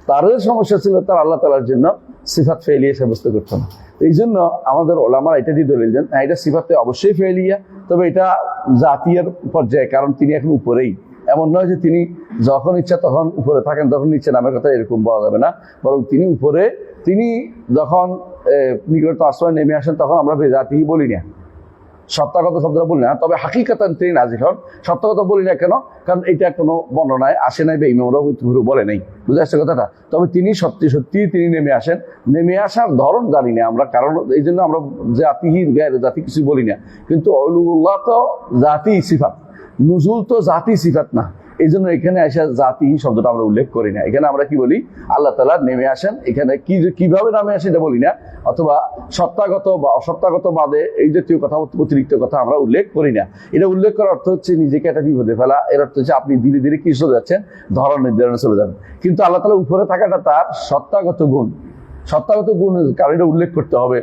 তাদের সমস্যা ছিল তার আল্লাহ তাআলার জন্য সিফাত ফেইলিয়া সাব্যস্ত করতো না। এই জন্য আমাদের ওলামারা এটা দিয়ে দলিল দেন, এটা সিফাতে অবশ্যই ফেইলিয়া, তবে এটা জাতিয়ার পর্যায়ে, কারণ তিনি এখন উপরেই। এমন নয় যে তিনি যখন ইচ্ছা তখন উপরে থাকেন, তখন নিচে নামের কথা এরকম বলা যাবে না, বরং তিনি উপরে। তিনি যখন নিকট আসমানে নেমে আসেন, তখন আমরা বেজাতিহি বলি না, সত্তাগত শব্দটা বলি না, তবে হাকিকাতান তিনি নাজিল হন। সত্তাগত বলি না কেন? কারণ এটা কোনো বর্ণনায় আসে নাই বা ইমামরাও বলে নাই, বুঝে আসছে কথাটা। তবে তিনি সত্যি সত্যি তিনি নেমে আসেন, নেমে আসার ধরন জানি না আমরা, কারণ এই জন্য আমরা জাতিহি গায়ের জাতি কিছু বলি না। কিন্তু উলুল্লাহ তো জাতি সিফাত, নুজুল তো জাতি সিফাত না, এই জন্য এখানে এসে জাতি শব্দটা আমরা উল্লেখ করি না। এখানে আমরা কি বলি? আল্লাহ তাআলা নেমে আসেন। এখানে কিভাবে নামে আসেন এটা বলি না, অথবা সত্তাগত বা অসত্তাগত বাদে এই জাতীয় কথা, অতিরিক্ত কথা আমরা উল্লেখ করি না। এটা উল্লেখ করার অর্থ হচ্ছে নিজেকে একটা বিপদে ফেলা, এর অর্থ হচ্ছে আপনি ধীরে ধীরে কি চলে যাচ্ছেন? ধরন নির্ধারণে চলে যাবেন। কিন্তু আল্লাহ তাআলা উপরে থাকাটা তার সত্তাগত গুণ, সত্তাগত গুণ, কারণ এটা উল্লেখ করতে হবে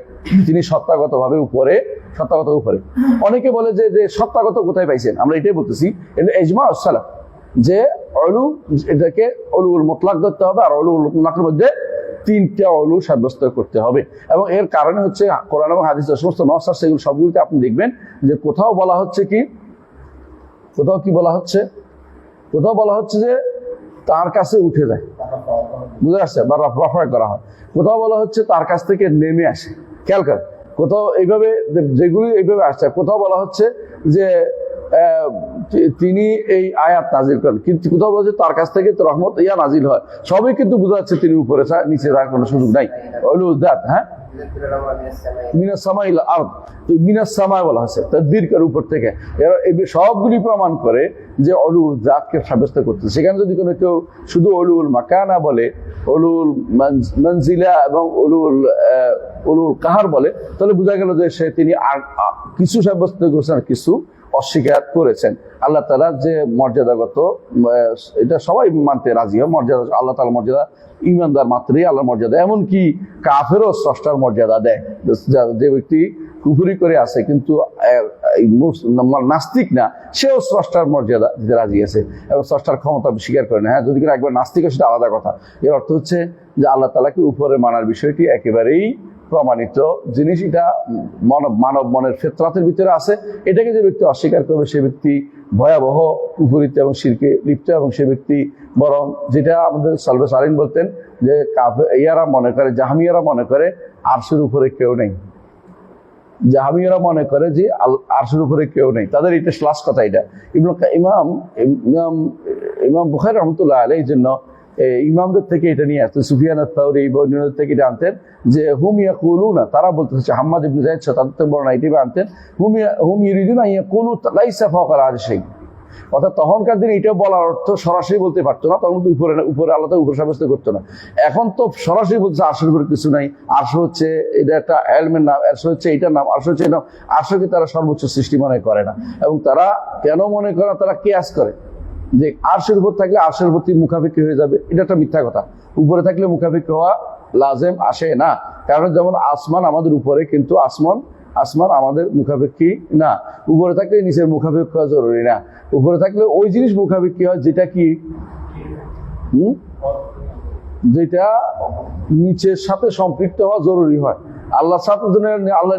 তিনি সত্তাগত ভাবে উপরে, সত্তাগত উপরে। অনেকে বলে যে সত্তাগত কোথায় পাইছেন? আমরা এটাই বলতেছি, এটা ইজমা আস সালাফ, যে অলু, এটাকে অলুল মুতলাক ধরতে হবে, আর অলুল মুতলাকের মধ্যে তিনটা অলু সাব্যস্ত করতে হবে। এবং এর কারণে হচ্ছে কোরআন এবং হাদিসের সমস্ত নস আছে, সেগুলো সবগুলিতে আপনি দেখবেন যে কোথাও বলা হচ্ছে কি, কোথাও কি বলা হচ্ছে? কোথাও বলা হচ্ছে যে তার কাছে উঠে যায়, বুঝে আসছে, বা রফা করা হয়। কোথাও বলা হচ্ছে তার কাছ থেকে নেমে আসে, খেয়াল করেন। কোথাও এইভাবে, যেগুলি এইভাবে আসছে, কোথাও বলা হচ্ছে যে তিনি এই আয়াত নাজিল করেন, কিন্তু কোথাও বলা হচ্ছে তার কাছ থেকে তো রহমত নাজিল হয়। সবই কিন্তু বোঝা যাচ্ছে তিনি উপরে, নিচে যাওয়ার কোনো সুযোগ নাই। হ্যাঁ, মিনাস সামাইল আরদ, মিনাস সামায় বলা হচ্ছে তাদবীরের উপর থেকে। সবগুলি প্রমাণ করে যে অলু জাতকে সাব্যস্ত করতে। সেখানে যদি কোনো কেউ শুধু অলুল মাকানা বলে, অলুল মনজিলা এবং অলুল কাহার বলে, তাহলে বোঝা গেল যে তিনি আর কিছু সাব্যস্ত করেছেন, কিছু অস্বীকার করেছেন। আল্লাহ তাআলা যে মর্যাদাগত, এটা সবাই মানতে রাজি হয়, মর্যাদা আল্লাহ তাআলার মর্যাদা ঈমানদার মাত্রই আল্লাহর মর্যাদা। এমনকি কাফেরও স্রষ্টার মর্যাদা দেয়। যে ব্যক্তি কুফরি করে আছে কিন্তু নাস্তিক না, সেও স্রষ্টার মর্যাদা দিতে রাজি আছে এবং স্রষ্টার ক্ষমতা স্বীকার করে না। হ্যাঁ, যদি করে একবার নাস্তিক হয় সেটা আলাদা কথা। এর অর্থ হচ্ছে যে আল্লাহ তাআলাকে উপরে মানার বিষয়টি একেবারেই প্রমাণিত জিনিস, এটা মানব মনের ফিতরাতের ভিতরে আছে। এটাকে যে ব্যক্তি অস্বীকার করবে সে ব্যক্তি ভয়াবহ কুফরিতে এবং শিরকে লিপ্ত, এবং সে ব্যক্তি বরং যেটা আমাদের সালবে সালিন বলতেন যে ইয়ারা মনে করে, জাহামিয়ারা মনে করে আরশের উপরে কেউ নেই। জাহামিয়ারা মনে করে যে আরশের উপরে কেউ নেই, তাদের এটা লাস্ট কথা। এটা ইমাম ইমাম ইমাম বুখারী রাহমাতুল্লাহ আলাইহি এই জন্য ইমামদের থেকে এটা নিয়ে আসতেন, সুফিয়ান আত-তাওরী ইবনুদের থেকে এটা আনতেন যে হুম ইয়াকুলুনা, তারা বলতেছে হাম্মাদ ইবনে যায়েদ তাদের থেকে বর্ণনা এটি আনতেন, হুম ইউরিদুনা ইয়াকুলু লাইসা ফাওকা আরশি। অর্থাৎ তখনকার দিনে এটা বলার অর্থ সরাসরি বলতে পারতো না, তখন তো উপরে আল্লাহ উপরে সাব্যস্ত করতো না। এখন তো সরাসরি বলছে আরশের উপরে কিছু নাই, আরশ হচ্ছে এটা একটা ইলমের নাম, আরশ হচ্ছে এটার নাম, আরশ হচ্ছে এটা। আরশকে তারা সর্বোচ্চ সৃষ্টি মনে করে না, এবং তারা কেন মনে করে না, তারা কিয়াস করে যে আরশের উপর থাকলে আরশের প্রতি মুখাপেক্ষি হয়ে যাবে। এটা একটা মিথ্যা কথা। উপরে থাকলে মুখাপেক্ষি হওয়া লাজেম আসে না, কারণ যেমন আসমান আমাদের উপরে, কিন্তু আসমান আমাদের মুখাপেক্ষী না। উপরে থাকলে নিচের মুখাপেক্ষি হওয়া জরুরি না। উপরে থাকলে ওই জিনিস মুখাপেক্ষি হয় যেটা কি যেটা নিচের সাথে সম্পৃক্ত হওয়া জরুরি হয়। আল্লাহর সাথে আল্লাহ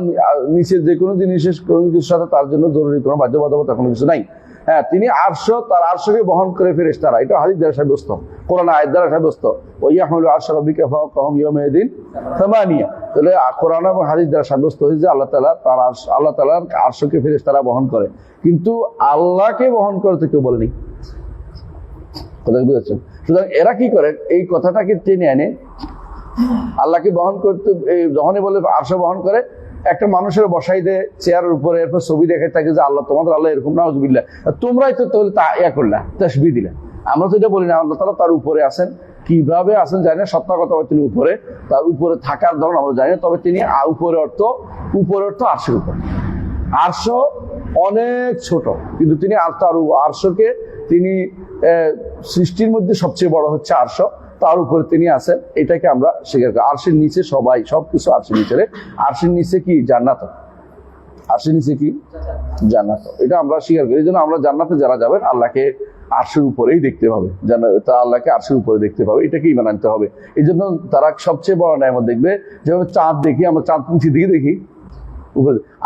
নিচের যে কোনো জিনিসের কোনো কিছুর সাথে তার জন্য জরুরি কোনো বাধ্যবাধকতা কোনো কিছু নাই। হ্যাঁ, তিনি আরশ, তার আরশকে বহন করে ফেরেশতারা, এটা হাদিস দ্বারা সাব্যস্ত, কোরআন আয়াত দ্বারা সাব্যস্ত। ওয়াইয়াহমিলু আরশা রাব্বিকা ফাওকাহুম ইয়াওমা ইযিন সামানিয়া। তাহলে কোরআন এবং হাদিস দ্বারা সাব্যস্ত হয়েছে যে আল্লাহ তাআলার আরশকে ফেরেশতারা বহন করে, কিন্তু আল্লাহকে বহন করতে কেউ বলেনি। কথা বুঝেছেন? সুতরাং এরা কি করে, এই কথাটাকে টেনে আনে আল্লাহকে বহন করতে, যখনই বলে আরশ বহন করে, একটা মানুষের বসাই দেয় চেয়ারের উপরে, এরপর ছবি দেখে থাকে যে আল্লাহ, তোমাদের আল্লাহ এরকম, নাউযুবিল্লাহ। তোমরাই তো তাহলে তা ইয়া করলা, তাসবিহ দিলা। আমরা তো এটা বলি না, আল্লাহ তাআলা তার উপরে আছেন, কিভাবে আছেন জানি না, সত্য কথা তিনি উপরে, তার উপরে থাকার ধরন আমরা জানি না, তবে তিনি উপরে অর্থ আরশের উপর। আরশ অনেক ছোট, কিন্তু তিনি তার আরশকে তিনি সৃষ্টির মধ্যে সবচেয়ে বড় হচ্ছে আরশ, তার উপরে তিনি আছেন, এটাকে আমরা স্বীকার করি। আরশের নিচে সবাই, সবকিছু আরশের নিচে। আরশের নিচে কি? জান্নাত। আরশের নিচে কি? জান্নাত। এটা আমরা স্বীকার করি। এই জন্য আমরা জান্নাতে যারা যাবেন আল্লাহকে আরশের উপরেই দেখতে হবে, তা আল্লাহকে আরশের উপরে দেখতে পাবে, এটাকে ঈমান আনতে হবে। এই জন্য তারা সবচেয়ে বড় নেয়ামত দেখবে, যেভাবে চাঁদ দেখি আমরা, চাঁদ নিচে দিকে দেখি,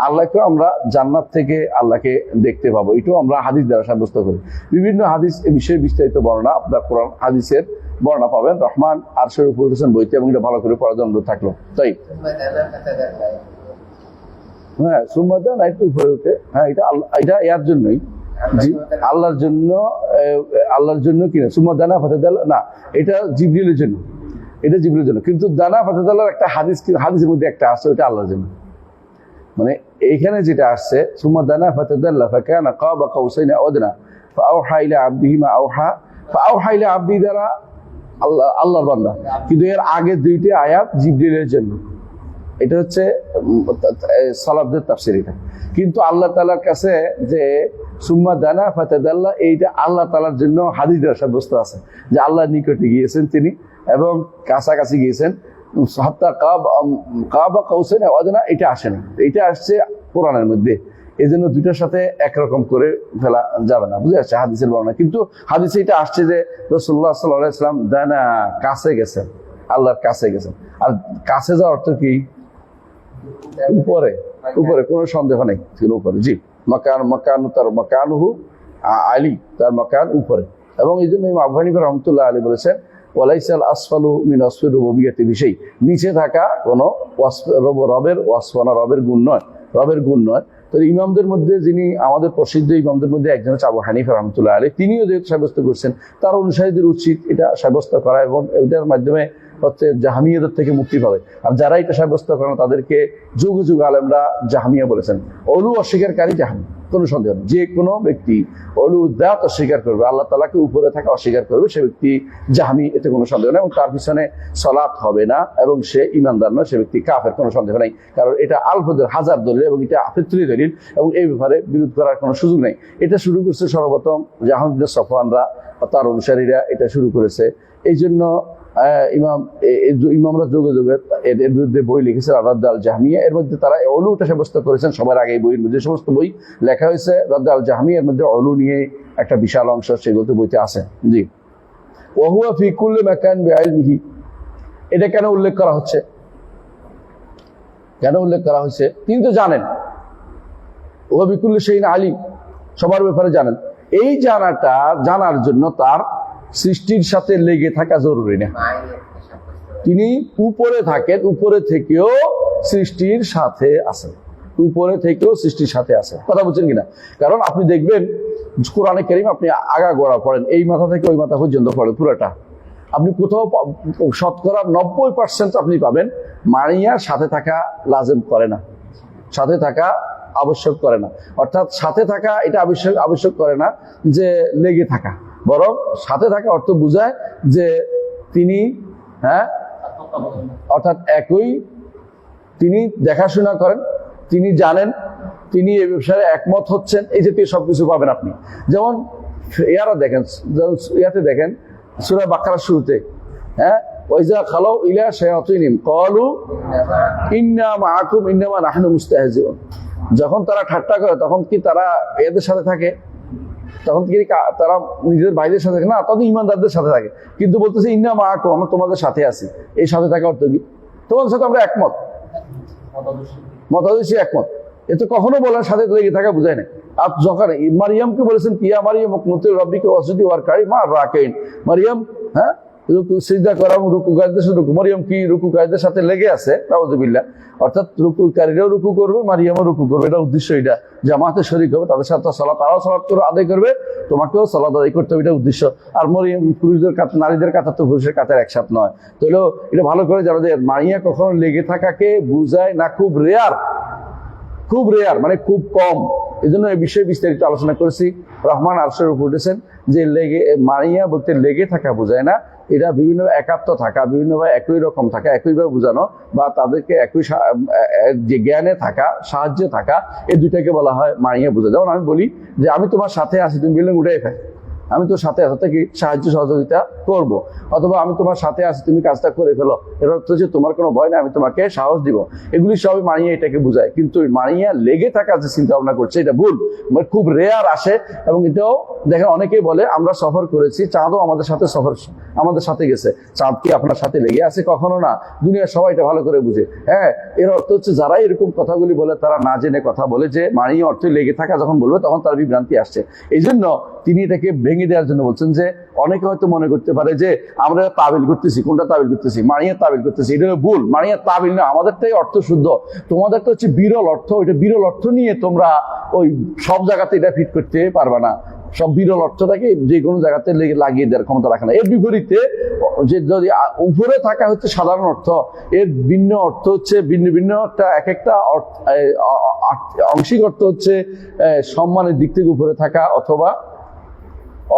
আল্লাহকেও আমরা জান্নাত থেকে আল্লাহকে দেখতে পাবো, এটাও আমরা হাদিস দ্বারা সাব্যস্ত করি। বিভিন্ন হাদিস এ বিষয়ে বিস্তারিত বর্ণনা আপনার কোরআন হাদিসের বর্ণনা পাবেন। রহমান আরশের উপর বসেন বইতে, এবং এটা ভালো করে পড়ার জন্য থাকলো। তাই হ্যাঁ, সুম্মাদা নাইট উপরে উঠে, হ্যাঁ এটা এর জন্যই, জি আল্লাহর জন্য কিনা সুম্মাদানা ফাতাদাল্লা না, এটা জিবরিলের জন্য, এটা জিবরিলের জন্য। কিন্তু দানা ফাতাদাল্লার একটা হাদিসের মধ্যে একটা আসছে, ওটা আল্লাহর জন্য। মানে এইখানে যেটা আসছে সুম্মাদানা ফাতাদাল্লা ফাকানা কাবা কাউসাইন আও আদনা ফাআওহা ইলা আবদিহি মা আওহা, ফাআওহা ইলা আবদি দ্বারা আল্লাহর বান্দা, কিন্তু এর আগে দুইটি আয়াত জিবরিলের জন্য। এটা হচ্ছে সালাফদের তাফসীর এটা। কিন্তু আল্লাহ তাআলার কাছে যে সুম্মা দানা ফাতাদাল্লা, এইটা আল্লাহ তাআলার জন্য হাদিস দ্বারা সাব্যস্ত আছে যে আল্লাহর নিকটে গিয়েছেন তিনি, এবং কাছাকাছি গিয়েছেন। হাত্তা কাবা কাউসাইন আও আদনা এটা আসে না, এটা আসছে কোরআনের মধ্যে। এই জন্য দুইটার সাথে একরকম করে ফেলা যাবে না, বুঝে আসছে হাদিসের বর্ণনা। কিন্তু হাদিসে এটা আসছে যে রাসূলুল্লাহ সাল্লাল্লাহু আলাইহি ওয়াসাল্লাম দানা কাছে গেছেন, আল্লাহর কাছে গেছেন। আর কাছে যাওয়ার অর্থ কি? উপরে, উপরে কোনো সন্দেহ নেই, উপরে। জি, মাকানুহু আলী, তার মাকান উপরে। এবং এই জন্য ইমাম আবু হানিফা রাহমাতুল্লাহ আলাইহি বলেছেন ওয়ালাইসাল আসফালু মিন ওয়াসফির রুবুবিয়্যাতি বিশাই, নিচে থাকা কোনো রবের ওয়াসফানা, রবের গুণ নয়, রবের গুণ নয়। তো ইমামদের মধ্যে যিনি আমাদের প্রসিদ্ধ ইমামদের মধ্যে একজন হচ্ছে আবু হানিফা রাহমাতুল্লাহ আলাইহি, তিনিও যেহেতু সাব্যস্ত করছেন, তার অনুসারীদের উচিত এটা সাব্যস্ত করা, এবং এটার মাধ্যমে হচ্ছে জাহামিয়াদের থেকে মুক্তি পাবে। আর যারা এটা সাব্যস্ত করেন তাদেরকে যুগ যুগ আলেমরা জাহামিয়া বলেছেন। অলু অস্বীকারী জাহামি, কোনো সন্দেহ নেই। যে কোনো ব্যক্তি অলু দাত অস্বীকার করবে, আল্লাহ তাআলাকে উপরে থাকা অস্বীকার করবে, সে ব্যক্তি জাহামি, এতে কোনো সন্দেহ নেই। এবং তার পিছনে সালাত হবে না, এবং সে ঈমানদার নয়, সে ব্যক্তি কাফের, কোনো সন্দেহ নেই। কারণ এটা আল-হুদার হাজার দলিল, এবং এটা ফিতরি দলিল, এবং এই ব্যাপারে বিরোধ করার কোনো সুযোগ নেই। এটা শুরু করছে সর্বপ্রথম জাহাম বিন সফওয়ানরা, তার অনুসারীরা এটা শুরু করেছে। এই জন্য ইমামরা যুগে যুগে এর বিরুদ্ধে বই লিখেছেন, রাদ্দ আল জাহমিয়া। এর মধ্যে তারা অলুটা সাব্যস্ত করেছেন সবার আগে। এই বইয়ের মধ্যে সমস্ত বই লেখা হয়েছে রাদ্দ আল জাহমিয়া, এর মধ্যে অলু নিয়ে একটা বিশাল অংশ সেগুলোতে বইতে আছে। জি, ওয়া হুয়া ফি কুল্লি মাকান বিইলমিহি, এটা কেন উল্লেখ করা হচ্ছে? কেন উল্লেখ করা হয়েছে? তিনি তো জানেন, ও বিকুল্লি সেইন আলিম, সবার ব্যাপারে জানেন। এই জানার জন্য তার সৃষ্টির সাথে লেগে থাকা জরুরি না। তিনি উপরে থাকেন, উপরে থেকেও সৃষ্টির সাথে আছেন, উপরে থেকেও সৃষ্টির সাথে আছে। কথা বলছেন কিনা? কারণ আপনি দেখবেন কোরআনে কারীম আপনি আগাগোড়া পড়েন, এই মাথা থেকে ওই মাথা পর্যন্ত পড়েন পুরোটা, আপনি কোথাও শতকরা 90% আপনি পাবেন মারিয়ার সাথে থাকা লাজেম করে না, সাথে থাকা আবশ্যক করে না। অর্থাৎ সাথে থাকা এটা আবশ্যক করে না যে লেগে থাকা, বরং সাথে থাকা অর্থ বোঝায় যে তিনি অর্থাৎ একই, তিনি দেখাশোনা করেন, তিনি জানেন, তিনি এই ব্যবসায় একমত হচ্ছেন, এই জাতীয় সবকিছু পাবেন আপনি। যেমন ইয়াতে দেখেন সূরা বাকারার শুরুতে, ওয়াইজা খালাউ ইলা শায়াতিনিম ক্বালু ইন্না মাআকুম ইন্নামা নাহনু মুস্তাহজিউন। যখন তারা ঠাট্টা করে তখন কি তারা এদের সাথে থাকে? তখন কি তারা নিজেদের ভাইদের সাথে থাকে? না, তখন ইমানদারদের সাথে থাকে। কিন্তু বলতেছে ইন্না মাআকুম, আমরা তোমাদের সাথে আছি। এই সাথে থাকা অর্থ কি? তোমাদের সাথে আমরা একমত, মতাদর্শী একমত। এ তো কখনো বলার সাথে লেগে থাকা বুঝায় না। আর যখন মারিয়ামকে বলেছেন কিয়া মারিয়াম মুকনুতি রাব্বিকা ওয়াসজুদি ওয়ারকাই মা রাকাইন, মারিয়াম সিজদা করা, রুকুকারীদের সাথে মারিয়াম কি রুকুকারীদের সাথে লেগে আছে, নাউযুবিল্লাহ। অর্থাৎ রুকুকারীরাও রুকু করবে, মারিয়ামও রুকু করবে, এটা উদ্দেশ্য। এটা জামাতে শরীক হবে, তাদের সাথে সালাত, তারাও সালাত করে আদায় করবে, তোমাকেও সালাত আদায় করতে হবে, এটা উদ্দেশ্য। আর মারিয়াম পুরুষদের কাতার, নারীদের কাতার তো পুরুষের কাতার একসাথ নয়। তো এটা ভালো করে জানো যে মারিয়া কখনো লেগে থাকাকে বুঝায় না, খুব রেয়ার, খুব রেয়ার মানে খুব কম। এই জন্য এই বিষয়ে বিস্তারিত আলোচনা করেছি। রহমান আরশের উপর উঠেছেন যে মারিয়া বলতে লেগে থাকা বোঝায় না, এটা বিভিন্ন একাত্ম থাকা, বিভিন্নভাবে একই রকম থাকা, একইভাবে বোঝানো, বা তাদেরকে একই যে জ্ঞানে থাকা, সাহায্যে থাকা, এই দুইটাকে বলা হয় মারিয়া বোঝা। যেমন আমি বলি যে আমি তোমার সাথে আছি, তুমি বিল্ডিং উঠে ফেল, আমি তোর সাথে কি সাহায্য সহযোগিতা করব। অথবা আমি তোমার সাথে আছি, তুমি কাজটা করে ফেলো, এর অর্থ হচ্ছে তোমার কোনো ভয় না, আমি তোমাকে সাহস দিব। এগুলি সবই মারিয়া এটাকে বোঝায়। কিন্তু মারিয়া লেগে থাকা যে চিন্তা ভাবনা করছে এটা ভুল, খুব রেয়ার আসে। এবং এটাও দেখেন অনেকেই বলে আমরা সফর করেছি, চাঁদও আমাদের সাথে গেছে। চাঁদ কি আপনার সাথে লেগে আছে? কখনো না। দুনিয়ার সবাই এটা ভালো করে বুঝে। এর অর্থ হচ্ছে যারা এরকম কথাগুলি বলে তারা না জেনে কথা বলে, যে মারিয়া অর্থ লেগে থাকা যখন বলবে তখন তার বিভ্রান্তি আসছে। এই জন্য তিনি এটাকে ভেঙে দেওয়ার জন্য বলছেন যে অনেকে হয়তো মনে করতে পারে যে আমরা তাবিল করতেছি, কোনটা তাবিল করতেছি? মারিয়া তাবিল করতেছি, এটা ভুল। মারিয়া তাবিল না, আমাদেরটাই অর্থ শুদ্ধ, তোমাদেরটা হচ্ছে বিরল অর্থ। ওইটা বিরল অর্থ নিয়ে তোমরা ওই সব জায়গাতে এটা ফিট করতে পারবা না। সব বিরল অর্থটাকে যে কোনো জায়গাতে লাগিয়ে দেওয়ার ক্ষমতা রাখে না। এর বিপরীতে যে যদি উপরে থাকা হচ্ছে সাধারণ অর্থ, এর ভিন্ন অর্থ হচ্ছে ভিন্ন একটা এক একটা আংশিক অর্থ হচ্ছে সম্মানের দিক থেকে উপরে থাকা,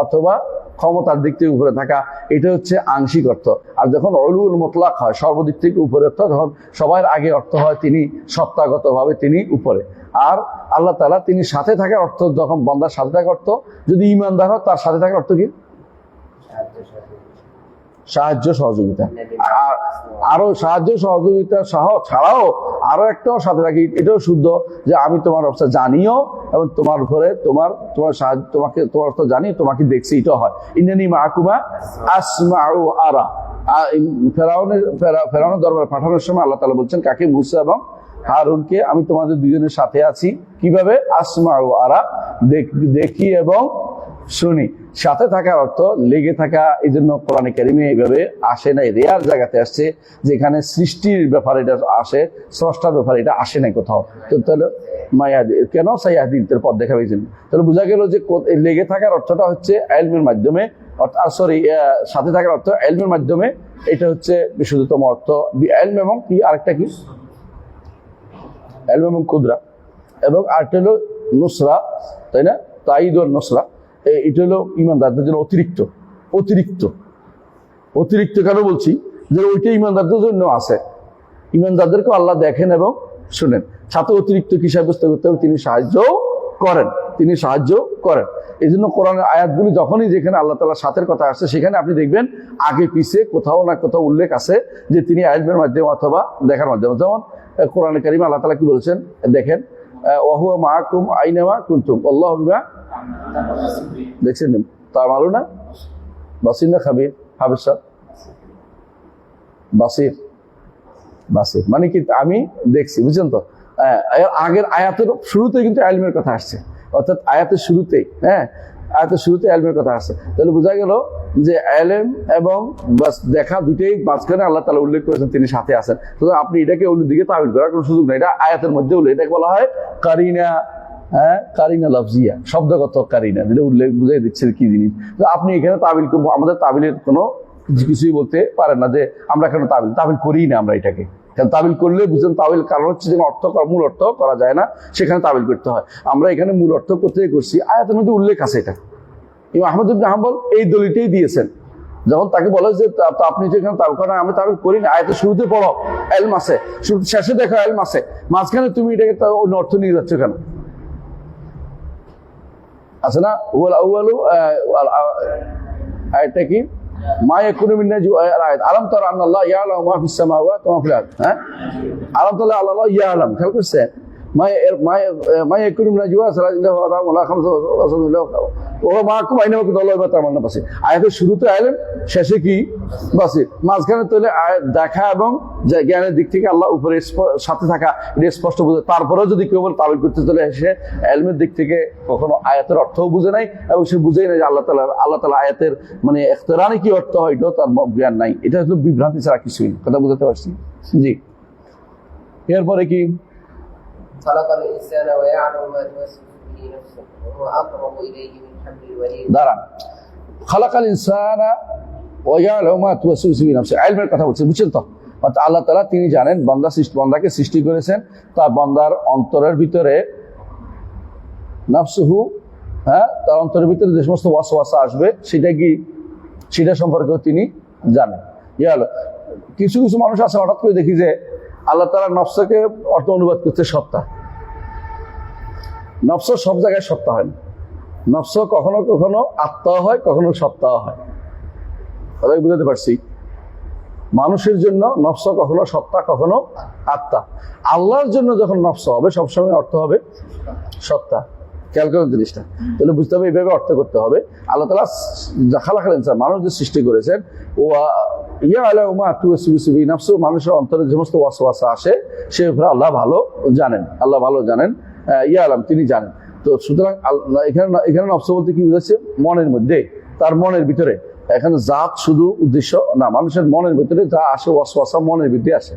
অথবা ক্ষমতার দিক থেকে উপরে থাকা, এটা হচ্ছে আংশিক অর্থ। আর যখন উলুল মুতলাক হয়, সর্বদিক থেকে উপরে অর্থ, তখন সবার আগে অর্থ হয় তিনি সত্তাগতভাবে তিনি উপরে। আর আল্লাহ তাআলা তিনি সাথে থাকার অর্থ, যখন বান্দার সাথে থাকার অর্থ, যদি ঈমানদার হয় তার সাথে থাকার অর্থ কি? সাহায্য সহযোগিতা। আরো সাহায্য সহযোগিতা ছাড়াও আরো একটাও সাথে থাকি, এটাও শুদ্ধ, যে আমি তোমার অবস্থা জানিও এবং তোমার উপরে তোমার সাহায্য, তোমাকে তোমার অবস্থা জানি, তোমাকে দেখছি, এটাও হয়। ইন্নানি মাআকুমা আসমাউ আরা। ফেরাউনের দরবারে পাঠানোর সময় আল্লাহ তাআলা বলছেন কাকে? মুসা এবং হারুনকে, আমি তোমাদের দুজনের সাথে আছি। কিভাবে? আসমাউ আরা, দেখি এবং শুনি। সাথে থাকার অর্থ লেগে থাকা। এই জন্য কোরআনে কারিমে এইভাবে আসে নাই, রেয়ার জায়গাতে আসছে, যেখানে সৃষ্টির ব্যাপারে এটা আসে, স্রষ্টার ব্যাপারে এটা আসে নাই কোথাও। তো তাহলে কেন সাইয়াহদিন এর পথ দেখাবে? এই জন্য তাহলে বোঝা গেল যে লেগে থাকার অর্থটা হচ্ছে ইলমের মাধ্যমে, সাথে থাকার অর্থ ইলমের মাধ্যমে। এটা হচ্ছে বিশুদ্ধতম অর্থ। ইলম এবং কি আরেকটা কি? ইলম এবং কুদরা, এবং আরেকটা হলো নুসরা, তাই না? তাইদ ও নুসরা। এটা হলো ইমানদারদের জন্য অতিরিক্ত কেন বলছি? যে ওইটা ইমানদারদের জন্য আছে। ইমানদারদেরকে আল্লাহ দেখেন এবং শুনেন। সাথে অতিরিক্ত কি সাব্যস্ত করতে হবে? তিনি সাহায্য করেন। এই জন্য কোরআনের আয়াতগুলি যখনই যেখানে আল্লাহ তাআলার সাথের কথা আসছে, সেখানে আপনি দেখবেন আগে পিছিয়ে কোথাও না কোথাও উল্লেখ আছে যে তিনি ইলমের মাধ্যমে অথবা দেখার মাধ্যমে। যেমন কোরআনে কারিমে আল্লাহ তাআলা কি বলেছেন দেখেন, ওয়া হুয়া মাআকুম আইনামা কুনতুম আল্লাহু বিমা, দেখছেন তার মালুনা বাসির না খাবির? হাবির সাহেব বাসির, বাসে মানে কি আমি দেখছি, বুঝছেন তো? আগের আয়াতের শুরুতে কিন্তু ইলমের কথা আসছে, অর্থাৎ আয়াতের শুরুতেই, আয়াতের শুরুতে ইলমের কথা আসছে। তাহলে বোঝা গেল যে ইলম এবং বাস দেখা দুটেই মাঝখানে আল্লাহ তাআলা উল্লেখ করেছেন, তিনি সাথে আছেন। সুতরাং আপনি এটাকে অন্যদিকে তাবিল করার কোনো সুযোগ নেই, এটা আয়াতের মধ্যে উল্লেখ, এটাকে বলা হয় কারিনা। কারিনা লফজিয়া, শব্দগত কারিনা, যেটা উল্লেখ বুঝাই দিচ্ছে কি জিনিস। তো আপনি এখানে তাবিল, আমাদের তাবিলের কোনো কিছুই বলতে পারেন না যে আমরা কেন তাবিল করি না আমরা এটাকে। কারণ তাবিল করলে বুঝলেন তাবিল কারণ হচ্ছে যে মূল অর্থ করা যায় না, সেখানে তাবিল করতে হয়। আমরা এখানে মূল অর্থ করতে করছি, আয়াতের মধ্যে উল্লেখ আছে এটা। ইমাম আহমদ ইবনে হাম্বল এই দলিলটাই দিয়েছেন, যখন তাকে বলে যে আপনি যে এখানে তাবিল করেন, আমি তাবিল করি না, আয়াতের শুরুতে পড়ো ইলম আছে, শেষে দেখো ইলম আছে, মাঝখানে তুমি এটাকে অন্য অর্থ নিয়ে যাচ্ছ কেন? আছে না ওয়াল আউয়ালু, আয়াতটা কি? মা ইয়াকুনু মিন নাজওয়া, আয়াত আলাম তারা আন্নাল্লাহ ইয়ালামু মা ফিস সামাওয়াতি ওয়া মা ফিল আরদ। আলাম তারা আল্লাহ ইয়ালাম, খেয়াল করছেন? মা ইয়াকুনু মিন নাজওয়া সালাতিল্লাহি ওয়া রাহমাতুল্লাহি খামসা ওয়া মাআকুম আইনামা কুনতুম আল্লাহু তাআমালুন বাসীর। আয়াতের শুরুতে ইলম, শেষে কি? বাসীর। মাঝখানে তাহলে দেখা এবং জ্ঞানের দিক থেকে আল্লাহ উপরে সাথে থাকা, এটা স্পষ্ট বুঝে। তারপরেও যদি কেউ বলে তাবিল করতে চলে, সে ইলমের দিক থেকে কখনো আয়াতের অর্থও বুঝে নাই, এবং সে বুঝেই নাই যে আল্লাহ তাআলা আয়াতের মানে ইখতিরানি কি অর্থ হয়, এটাও তার জ্ঞান নাই। এটা হলো বিভ্রান্তি ছাড়া কিছুই না। কথা বুঝতে পারছি? জি। এরপরে কি? খালাকাল ইনসানা ওয়া ইয়ালামু মা তুওয়াসবিহু বিহি নাফসুহু ওয়া হুয়া আকরাবু ইলাইহি মিন হাবলিল ওয়ারিদ। দাঁড়ান, খালাকাল ইনসানা ওয়া ইয়ালামু মা তুওয়াসবিহু বিহি নাফসুহু, ইলমের কথা বলছেন, বুঝছেন তো? অর্থাৎ আল্লাহ তাআলা তিনি জানেন, বান্দাকে সৃষ্টি করেছেন, তার বান্দার অন্তরের ভিতরে নাফসুহু, তার অন্তরের ভিতরে যে সমস্ত ওয়াসওয়াসা আসবে সেটা কি, সেটা সম্পর্কেও তিনি জানেন। কিছু কিছু মানুষ আছে, হঠাৎ করে দেখি যে আল্লাহ তাআলা নফসকে অর্থ অনুবাদ করতে সত্তা। নফস সব জায়গায় সত্তা হয় না, নফস কখনো কখনো আত্মা হয়, কখনো সত্তাও হয়। কথাই বুঝতে পারছি? মানুষের জন্য নফস কখনো সত্তা, কখনো আত্মা। আল্লাহর জন্য যখন নফস হবে, সবসময় অর্থ হবে সত্তা। খেয়াল করেন জিনিসটা, তাহলে বুঝতে হবে, এইভাবে অর্থ করতে হবে। আল্লাহ তাআলা খালাকাল ইনসান, মানুষ যে সৃষ্টি করেছেন, ইয়ালামু মা তুওয়াসবিহু বিহি নাফসুহু, মানুষের অন্তরে যে সমস্ত ওয়াসওয়াসা আসে সে ব্যাপারে আল্লাহ ভালো জানেন, আল্লাহ ভালো জানেন। ইয়ালাম, তিনি জানেন। তো সুতরাং এখানে নফস বলতে কি বুঝাচ্ছে? মনের মধ্যে, তার মনের ভিতরে। এখানে জাত শুধু উদ্দেশ্য না, মানুষের মনের ভিতরে যা আসে ওয়াসওয়াসা মনের ভিতরে আসে।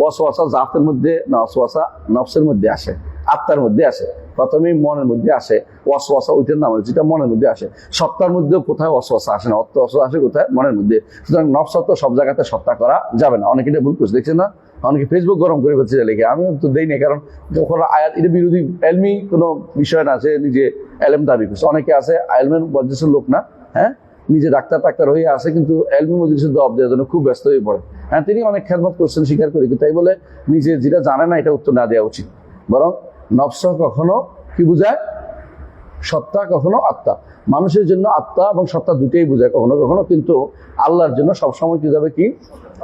ওয়াসওয়াসা জাতের মধ্যে না, ওয়াসওয়াসা নফসের মধ্যে আসে, আত্মার মধ্যে আসে। প্রথমেই মনের মধ্যে আসে ওয়াসওয়াসা, ওইটার নাম যেটা মনের মধ্যে আসে। সত্তার মধ্যে কোথায় ওয়াসওয়াসা আসে না, ওয়াসওয়াসা আসে কোথায়? মনের মধ্যে। সুতরাং নফস তো সব জায়গাতে সত্তা করা যাবে না। অনেকে এটা ভুল করছে, দেখছেন না? অনেকে ফেসবুক গরম করে ফেলছে লিখে, আমি তো দেই না, কারণ যখন আয়াত, এটা বিরোধী এলমি কোনো বিষয় না, সে নিজে এলম দাবি করছে। অনেকে আছে এলমের বর্জের লোক না, নিজে ডাক্তার হয়ে আসে, কিন্তু এলমি মজলিসের জবাব দেওয়ার জন্য খুব ব্যস্ত হয়ে পড়ে। তিনি অনেক খেদমত করছেন, স্বীকার করি, তাই বলে নিজে যেটা জানে না এটা উত্তর না দেওয়া উচিত। বরং নফস কখনো কি বুঝায়? সত্তা, কখনো আত্মা। মানুষের জন্য আত্মা এবং সত্তা দুটোই বুঝায় কখনো কখনো, কিন্তু আল্লাহর জন্য সবসময় কি যাবে? কি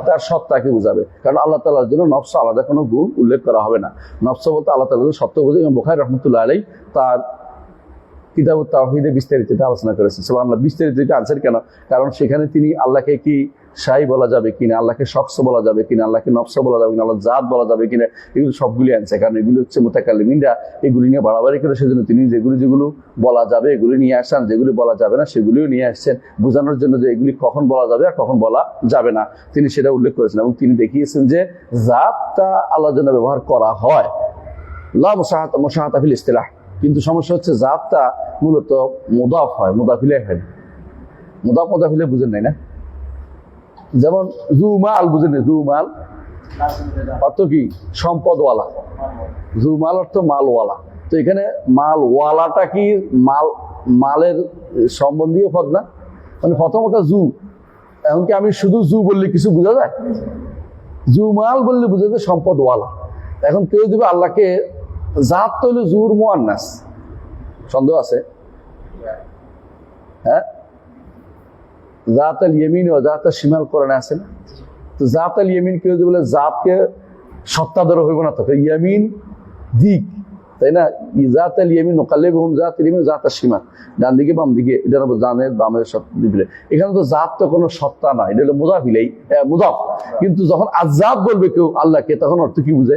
তার সত্তাকে বুঝাবে। কারণ আল্লাহ তাআলার জন্য নফস আলাদা কোনো গুণ উল্লেখ করা হবে না। নফস বলতে আল্লাহ তাআলার সত্য বোঝে। ইমাম বুখারী রাহমাতুল্লাহ আলাইহি তার কিতাবুত তাওহীদে বিস্তারিত আলোচনা করেছেন। সুবহানাল্লাহ, বিস্তারিত এটা আনসার কেন? কারণ সেখানে তিনি আল্লাহকে কি শাই বলা যাবে কিনা, আল্লাহকে শখস বলা যাবে কিনা, আল্লাহকে নফস বলা যাবে কিনা, আল্লাহ জাত বলা যাবে কিনা, এগুলো সবগুলি আনছে। কারণ এগুলি হচ্ছে মুতাকাল্লিমিনরা এগুলি নিয়ে বাড়াবাড়ি করে, সেজন্য তিনি যেগুলো বলা যাবে এগুলি নিয়ে আসছেন, যেগুলি বলা যাবে না সেগুলিও নিয়ে আসছেন, বোঝানোর জন্য যে এগুলি কখন বলা যাবে আর কখন বলা যাবে না, তিনি সেটা উল্লেখ করেছেন। এবং তিনি দেখিয়েছেন যে জাতটা আল্লাহর জন্য ব্যবহার করা হয়, লা মুশাহাতা ফিল ইসতিলাহ। কিন্তু সমস্যা হচ্ছে জাতটা মূলত মুদাফ হয়, মুদাফিলে হয় না। মুদাফিলে বুঝেন নাই না? যেমন জু মাল, বুঝেন? জু মাল অর্থ কি? সম্পদওয়ালা। জু মাল অর্থ মালওয়ালা। তো এখানে মালওয়ালাটা কি মালের সম্বন্ধীয় পদ না? মানে প্রথম ওটা জু, এমনকি আমি শুধু জু বললে কিছু বোঝা যায়? জু মাল বললে বোঝা যায় সম্পদওয়ালা। এখন কেউ দিবে আল্লাহকে জাত তৈল জুর মুআন্নাস, সন্দেহ আছে? জাত আল ইয়েমিন ও জাত আল শিমাল কোরআনে আছে না? তো জাত আল ইয়েমিন কেউ যদি বলে জাতকে সত্তা ধরে হইব না, তো ইয়ামিন দিক, তাই না? জাতাল ইয়ামিন নুকাল্লিবুহুম জাতাল ইয়ামিন জাতাশ শিমাল, ডান দিকে বাম দিকে, এটা হলো জানের বামের সব দিকে। এখানে তো জাত তো কোনো সত্তা না, এটা হলো মুজাফ ইলাইহি, মুজাফ। কিন্তু যখন আযাব বলবে কেউ আল্লাহকে, তখন অর্থ কি বুঝে?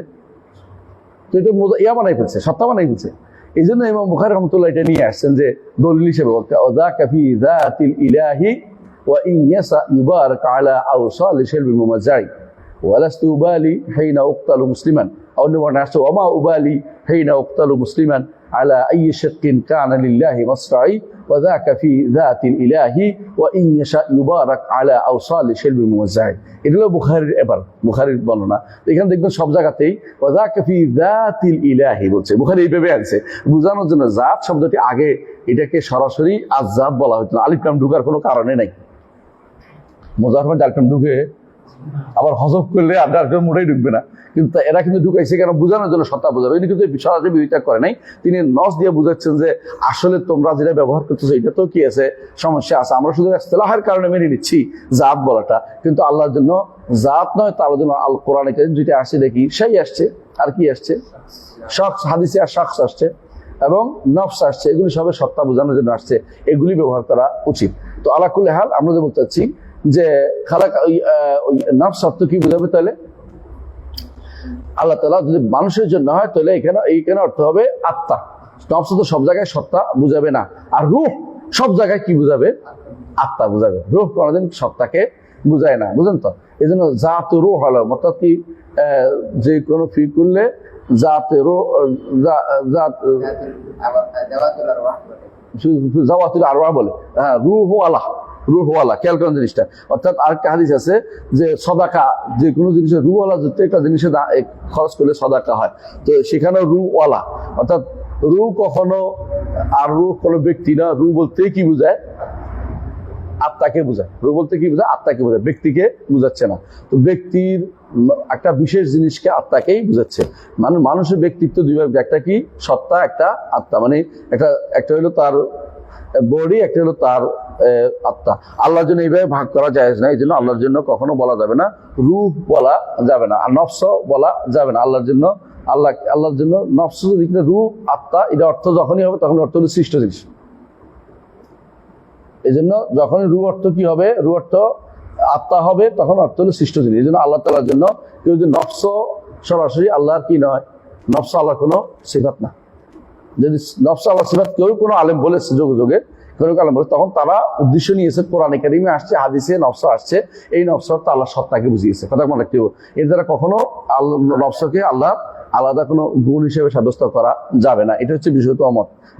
তো এটা ইয়া বানাই ফেলছে, সত্তা বানাই ফেলছে। এই জন্য ইমাম বুখারী রাহমাতুল্লাহ এটা নিয়ে আসছেন যে দলিল হিসেবে, ওয়াযাকা ফি যাতিল ইলাহি ওয়া ইন ইয়াসা ইউবারাক আলা আওসাল শিলবিল মুমাজ্জাই ওয়ালাস্তু উবালি হিনা উক্তালু মুসলিমান, আও নিবর্ণ আসছে ওমা উবালি হিনা উক্তালু মুসলিমান আলা আইয়ি শাক্কিন কানা লিল্লাহি মাসরাই ওয়াযাকা ফি যাতিল ইলাহি ওয়া ইন ইয়াশা ইউবারাক আলা আওসাল শিলবিল মুমাজ্জাই। এটা হলো বুখারীর, এবার বুখারীর বর্ণনা। এখানে দেখবেন সব জায়গাতেই ওয়াযাকা ফি যাতিল ইলাহি বলছে, বুখারী এইভাবে আনছে বোঝানোর জন্য। জাত শব্দটি আগে এটাকে সরাসরি আযাত বলা হতো না, আলিফ লাম ঢুকার কোনো কারণে নাই। মুজাফর আলিফ লাম ঢুকে আবার হজব করলে আপনার মোটেই ঢুকবে না, কিন্তু এরা কিন্তু ঢুকাইছে কেন? বোঝানোর জন্য, সত্তা বোঝাবে। উনি কিন্তু সরাসরি বিরোধিতা করে নাই, তিনি নস দিয়ে বুঝাচ্ছেন যে আসলে তোমরা যেটা ব্যবহার করতেছো এটা তো কি আছে, সমস্যা আছে। আমরা শুধু ইসতিলাহের কারণে মেনে নিচ্ছি জাত বলাটা, কিন্তু আল্লাহর জন্য জাত নয়, তার জন্য আল কোরআনে কারীম যেটা আসছে দেখি সেই আসছে। আর কি আসছে? শখস, হাদিসে আর শখস আসছে এবং নফস আসছে, এগুলি সবে সত্তা বোঝানোর জন্য আসছে, এগুলি ব্যবহার করা উচিত। তো আলা কুল্লি হাল আমরা যে বলতে চাচ্ছি যে খালাক ওই নফস অর্থ কি বোঝাবে? তাহলে আল্লাহ তাআলা যদি মানুষের জন্য হয় তাহলে এইখানে অর্থ হবে আত্মা। নফস তো সব জায়গায় সত্তা বুঝাবে না, আর রূহ সব জায়গায় কি বুঝাবে? আত্মা বুঝাবে। রূহ কোনোদিন সত্তাকে বুঝায় না, বুঝেন তো? এই জন্য জাত রূহ হলো, অর্থাৎ কি যে কোনো ফি করলে জাতে রূহ, জাওয়াতুল আরওয়াহ বলে, হ্যাঁ, রূহ আল্লাহ, রূহ আল্লাহ। খেয়াল করেন জিনিসটা। অর্থাৎ আরেকটা হাদিস আছে যে সদাকা, যে কোনো জিনিসের রূহ আল্লাহ একটা জিনিসের খরচ করলে সদাকা হয়, তো সেখানেও রূহ আল্লাহ। অর্থাৎ রূহ কখনো আর রূহ কোনো ব্যক্তি না, রূহ বলতে কি বোঝায়? আত্মাকে বোঝায়। রূহ বলতে কি বোঝায়? আত্মাকে বোঝায়, ব্যক্তিকে বুঝাচ্ছে না। তো ব্যক্তির একটা বিশেষ জিনিসকে আত্মাকেই বুঝাচ্ছে। মানে মানুষের ব্যক্তিত্ব দুই ভাগ, একটা কি সত্তা, একটা আত্মা। মানে একটা হলো তার বডি, একটা হলো তার আত্মা। আল্লাহর জন্য এইভাবে ভাগ করা জায়েজ না, এই জন্য আল্লাহর জন্য কখনো বলা যাবে না রূহ বলা যাবে না, আর নফস বলা যাবে না আল্লাহর জন্য। আল্লাহর জন্য নফস যদি রূহ আত্মা, এটা অর্থ যখনই হবে তখন অর্থ হলো সৃষ্ট জিনিস। এই জন্য যখন রূহ অর্থ কি হবে? রূহ অর্থ আত্মা হবে, তখন অর্থ হলো সৃষ্ট জিনিস। এই জন্য আল্লাহ তাআলার জন্য কেউ যদি নফস সরাসরি আল্লাহর কি নয়, নফস আল্লাহ কোনো সিফাত না। যদি নফস আল্লাহ সিফাত কেউ কোনো আলেম বলেছে যোগে যোগে, কোনো আলেম বলে, তখন তারা উদ্দেশ্য নিয়েছে কোরআনে কারিমে আসছে, হাদিসে নফস আসছে, এই নফস তো আল্লাহ সত্তাকে বুঝিয়েছে। কথা মনে রাখতে হবে। এর দ্বারা কখনো নফসকে আল্লাহ আলাদা কোনো গুণ হিসেবে সাব্যস্ত করা যাবে না। এটা হচ্ছে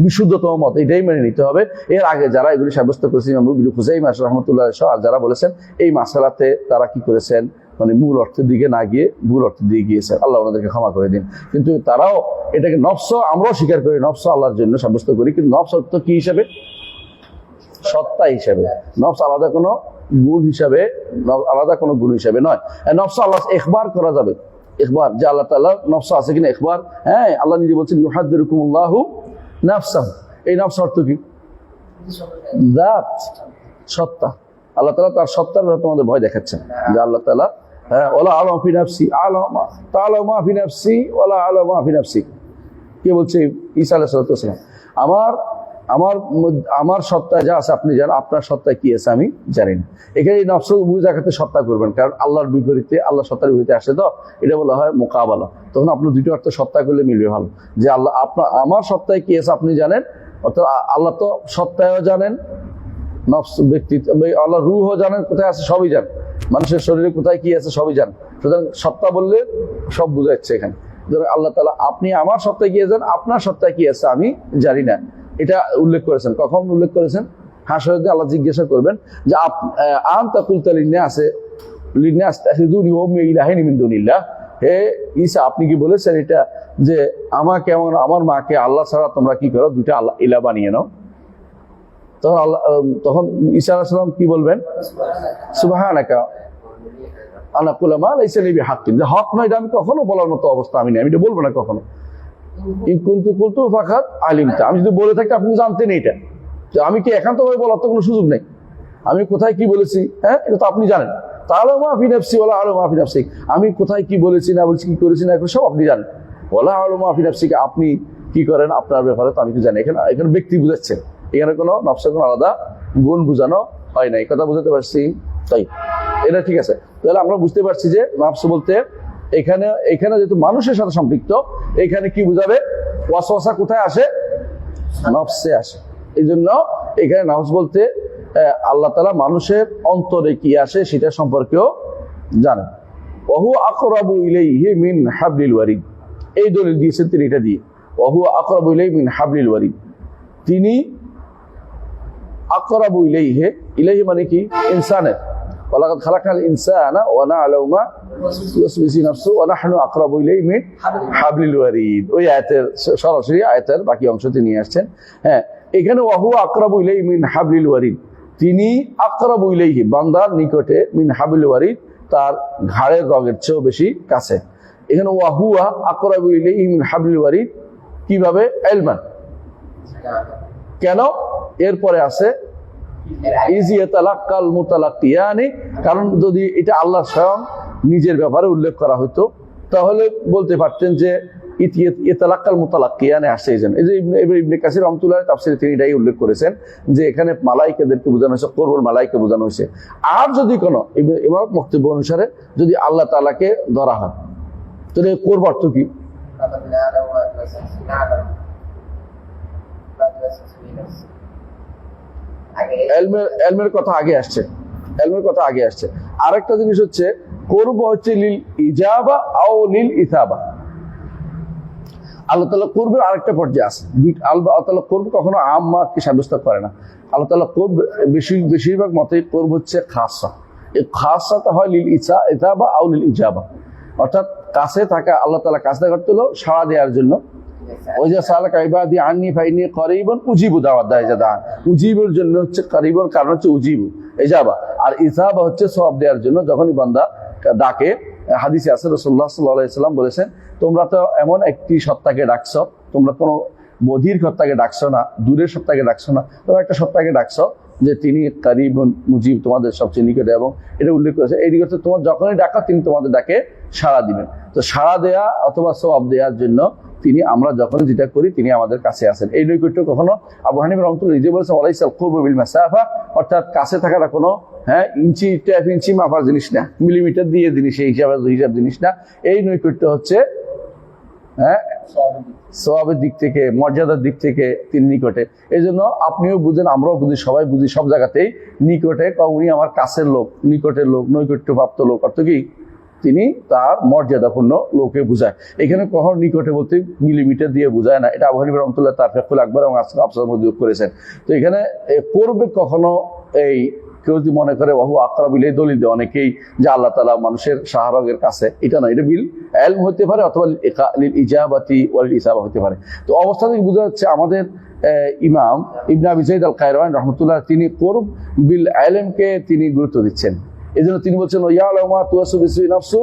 বিশুদ্ধতম মত, এটাই মেনে নিতে হবে। এর আগে যারা এগুলি সাব্যস্ত করেছেন, ইমাম ইবনে খুযাইমা রাহমাতুল্লাহ সহ আর যারা বলেছেন, এই মাসালাতে তারা কি করেছেন? মানে মূল অর্থের দিকে না গিয়ে ভুল অর্থের দিকে গিয়েছেন। আল্লাহ ওনাদেরকে ক্ষমা করে দিন। কিন্তু তারাও এটাকে নফস, আমরাও স্বীকার করি নফস আল্লাহর জন্য সাব্যস্ত করি, কিন্তু নফস অর্থ কি হিসাবে? সত্তা হিসাবে। নফস আলাদা কোনো গুণ হিসাবে, আলাদা কোনো গুণ হিসাবে নয়। নফস আল্লাহ ইখবার করা যাবে, ইখবার যে আল্লাহ তাআলা নফস আছে কিনা, ইখবার। হ্যাঁ, আল্লাহ নিজে বলছেন ইউহাদ্দিরুকুমুল্লাহু নাফসাহু। এই নফস অর্থ কি? জাত, সত্তা। আল্লাহ তাআলা তার সত্তার ব্যাপারে তোমাদের ভয় দেখাচ্ছেন যে আল্লাহ তাআলা, হ্যাঁ, ওয়ালা আলামু ফি নাফসি আলামা তাআলামু মা ফি নাফসি ওয়ালা আলামু মা ফি নাফসি। কে বলছে? ঈসা আলাইহিস সালাম। আমার সত্তায় যা আছে আপনি জানেন, আপনার সত্তায় কি আছে আমি জানি না। এখানে এই নফস বুঝাতে সত্তা করবেন, কারণ আল্লাহর বিপরীতে, আল্লাহ সত্তার বিপরীতে আসে, তো এটা বলা হয় মোকাবালা। তখন আপনার দুটো অর্থ সত্তা করলে মিলবে ভালো, যে আল্লাহ আমার সত্তায় কি আছে আপনি জানেন। অর্থাৎ আল্লাহ তো সত্তায়ও জানেন, নফস ব্যক্তিত্ব, আল্লাহ রূহও জানেন, কোথায় আছে সবই জানেন, মানুষের শরীরে কোথায় কি আছে সবই জানেন। সুতরাং সত্তা বললে সব বুঝাচ্ছে এখানে। আল্লাহ তাআলা আপনি আমার সত্তায় কি আছেন, আপনার সত্তায় কি আছে আমি জানি না, এটা উল্লেখ করেছেন। কখন উল্লেখ করেছেন? হাসরে আল্লাহ জিজ্ঞাসা করবেন যে আনতা কুলতা লিন্নাস তাখিযুনি ওয়া উম্মি ইলাহাইনি মিন দুনিল্লাহ। হে ঈসা, আপনি কি বলেছেন এটা যে আমাকে এবং আমার মাকে আল্লাহ ছাড়া তোমরা কি করো, দুইটা আল্লাহ ইলাহ বানিয়ে নাও? তখন ঈসা আলাইহিস সালাম কি বলবেন? সুবহানাকা আনা কুলা মা লাইসা লি বিহাক্কিন। যে হক নয় এটা আমি কখনো বলার মতো অবস্থা আমি নেই, আমি এটা বলবো না কখনো। কুলতু ফাকাত আলিমতা, আমি যদি বলে থাকি আপনি জানতেন এটা, তো আমি কি একান্তভাবে বলার তো কোনো সুযোগ নেই। আমি কোথায় কি বলেছি, হ্যাঁ, এটা তো আপনি জানেন। তাআলা মা ফি নাফসি ওয়ালা আ'লামু মা ফি নাফসিক। আমি কোথায় কি বলেছি না বলেছি, কি করেছি না, সব আপনি জানেন। ওয়ালা আ'লামু মা ফি নাফসিক, আপনি কি করেন আপনার ব্যাপারে তো আমি কি জানি। এখানে এখানে ব্যক্তি বুঝাচ্ছেন, এখানে কোনো নফসের কোনো আলাদা গুণ বোঝানো হয় নাই। কথা বুঝাতে পারছি? তাই এটা ঠিক আছে। তাহলে আমরা বুঝতে পারছি যে নফস বলতে এখানে যেহেতু মানুষের সাথে সম্পৃক্ত, এখানে কি বুঝাবে? ওয়াসওয়াসা কোথায় আসে? নফসে আসে। এই জন্য এখানে নফস বলতে আল্লাহ তাআলা মানুষের অন্তরে কি আসে সেটা সম্পর্কেও জানেন। ওহু আকরাবু ইলাইহি মিন হাবলিল ওয়ারিদ, এই দলিল দিয়েছেন তিনি এটা দিয়ে। ওহু আকরাবু ইলাইহি মিন হাবলিল ওয়ারিদ, তিনি আকরাবু ইলাইহি, ইলাইহি মানে কি? ইনসানের। ওয়ালাকাদ খালাকনাল ইনসানা ওয়া না'লামু মা তুওয়াসবিসু নাফসু ওয়া নাহনু আকরাবু ইলাইহি মিন হাবলিল ওয়ারিদ। ওই আয়াতের সরাসরি আয়াতের বাকি অংশটি নিয়ে আসছেন। হ্যাঁ, এখানে ওয়াহু আকরাবু ইলাইহি মিন হাবলিল ওয়ারিদ, তিনি আকরাবু ইলাইহি বান্দার নিকটে, মিন হাবলিল ওয়ারিদ তার ঘাড়ের রগের চেয়েও বেশি কাছে। এখানে ওয়াহুয়া আকরাবু ইলাইহি মিন হাবলিল ওয়ারিদ কিভাবে? ইলমান। কেন? এরপরে আছে ইজিয়াতালাক্কাল মুতালাক্কিয়ানি, কারণ যদি এটা আল্লাহ স্বয়ং নিজের ব্যাপারে উল্লেখ করা হতো তাহলে বলতে পারতেন যে ইতালাক্কাল মুতালাক্কিয়ানি আসছে। এই জন্য এই যে ইবনে কাসির রাহমাতুল্লাহ তাফসীরে তিনি এটাই উল্লেখ করেছেন যে এখানে মালাইকাদেরকে বোঝানো হয়েছে, কর্বুল মালাইকা বোঝানো হয়েছে। আর যদি কোনো ইমাম বক্তব্য অনুসারে যদি আল্লাহ তাআলাকে ধরা হয় তাহলে কর্ব অর্থ কি? এলমের কথা আগে আসছে, এলমের কথা আগে আসছে। আরেকটা জিনিস হচ্ছে কর্ব হচ্ছে লিল ইজাবা আও লিল ইসাবা। আল্লাহ তাআলা কর্বের আরেকটা পর্যায়ে আছে। আল্লাহ তাআলা কর্ব কখনো আম্মাকে সাব্যস্ত করে না। আল্লাহ তাআলা কর্ব বেশিরভাগ মতে কর্ব হচ্ছে খাসা। এই খাসাটা হয় লিল ইসাবা আও লিল ইজাবা, অর্থাৎ কাছে থাকা, আল্লাহ তাআলা কাছে থাকার হলো সাড়া দেওয়ার জন্য। ওই যে সালাকা ইবাদি আন্নি ফাইনি করিবুন উজিবু দাওয়াত দেয় যে দান, উজিবুর জন্য হচ্ছে করিবুন, কারণ হচ্ছে উজিবু ইজাবা। আর ইসাবা হচ্ছে সওয়াব দেওয়ার জন্য। যখনই বান্দা ডাকে, হাদিসে আছে রাসূলুল্লাহ সাল্লাল্লাহু আলাইহি ওয়াসাল্লাম বলেছেন, তোমরা তো এমন একটি সত্তাকে ডাকছো, তোমরা কোনো বধির সত্তাকে ডাকছো না, দূরের সত্তাকে ডাকছো না, তোমরা একটা সত্তাকে ডাকছো যে তিনি করিবুন মুজিব, তোমাদের সবচেয়ে নিকটে। এবং এটা উল্লেখ করেছে এই দিকে তোমার যখনই ডাকা তিনি তোমাদের ডাকে সাড়া দিবেন। তো সাড়া দেয়া অথবা সওয়াব দেওয়ার জন্য তিনি, আমরা যখন যেটা করি তিনি আমাদের কাছে আছেন। এই নৈকট্য কখনো আবু হানিফা রাহমাতুল্লাহ নিজে বলেছেন ওয়ালাইসাল কুরবু বিল মাসাফা, অর্থাৎ কাছে থাকাটা কোনো ইঞ্চি টেপ ইঞ্চি মাপার জিনিস না, মিলিমিটার দিয়ে জিনিস, এই হিসাব জিনিস না। এই নৈকট্য হচ্ছে সওয়াবের দিক থেকে, মর্যাদার দিক থেকে তিনি নিকটে। এই জন্য আপনিও বুঝেন, আমরাও বুঝি, সবাই বুঝি, সব জায়গাতেই নিকটে উনি আমার কাছের লোক, নিকটের লোক, নৈকট্যপ্রাপ্ত লোক অর্থ কি? তিনি তার মর্যাদাপূর্ণ লোকে বুঝায়। এখানে কখনো নিকটে বলতে মিলিমিটার দিয়ে বুঝায় না। এটা আবু হানিফা রাহমাতুল্লাহ তার ফিকহুল আকবার এবং আফসার মধ্যে যোগ করেছেন। তো এখানে করবে কখনো এই কেউ যদি মনে করে ওহু আকরাবু ইলাইহি দলিল দেয় অনেকেই যে আল্লাহ তাআলা মানুষের শাহরগের কাছে, এটা নয়, এটা বিল ইলম হতে পারে অথবা লিল ইজাবাতি ওয়াল ইসাবা হতে পারে। তো অবস্থা থেকে বোঝা যাচ্ছে আমাদের ইমাম ইবনে আবি যায়েদ আল কায়রওয়ানি রাহমাতুল্লাহ তিনি কুরব বিল ইলমকে তিনি গুরুত্ব দিচ্ছেন। এই জন্য তিনি বলছেন ইয়ালামু মা তুওয়াসবিসু নাফসু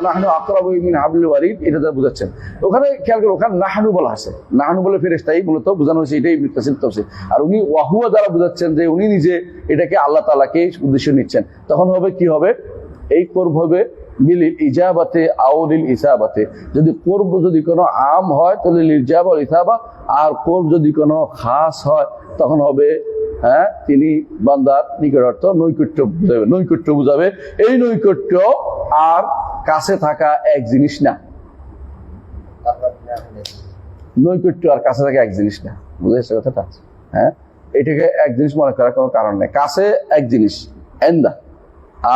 নাহনু আকরাবু মিন হাবলিল ওয়ারিদ, এটা দ্বারা বোঝাচ্ছেন। ওখানে খেয়াল করে ওখানে নাহনু বলা আছে, নাহনু বলে ফেরেশতাই মূলত বোঝানো হয়েছে, এটাই ইবনে কাসির তাফসীর। আর উনি ওয়াহুয়া দ্বারা বোঝাচ্ছেন যে উনি নিজে এটাকে আল্লাহ তাআলাকে উদ্দেশ্য নিচ্ছেন। তখন হবে কি হবে? এই কর্ব হবে বিল ইজাবাতে আও লিল ইসাবাতে। যদি কর্ব যদি কোনো আম হয় তাহলে লিল ইজাবা ওয়াল ইসাবা, আর কর্ব যদি কোনো খাস হয় তখন হবে তিনি বান্দার নিকট অর্থ নৈকট্য বুঝাবে, নৈকট্য বুঝাবে। এই নৈকট্য আর কাছে থাকা এক জিনিস না, নৈকট্য আর কাছে থাকা এক জিনিস না, বুঝেছে কথাটা? এটাকে এক জিনিস মনে করার কোনো কারণ নেই। কাছে এক জিনিস এন্দা,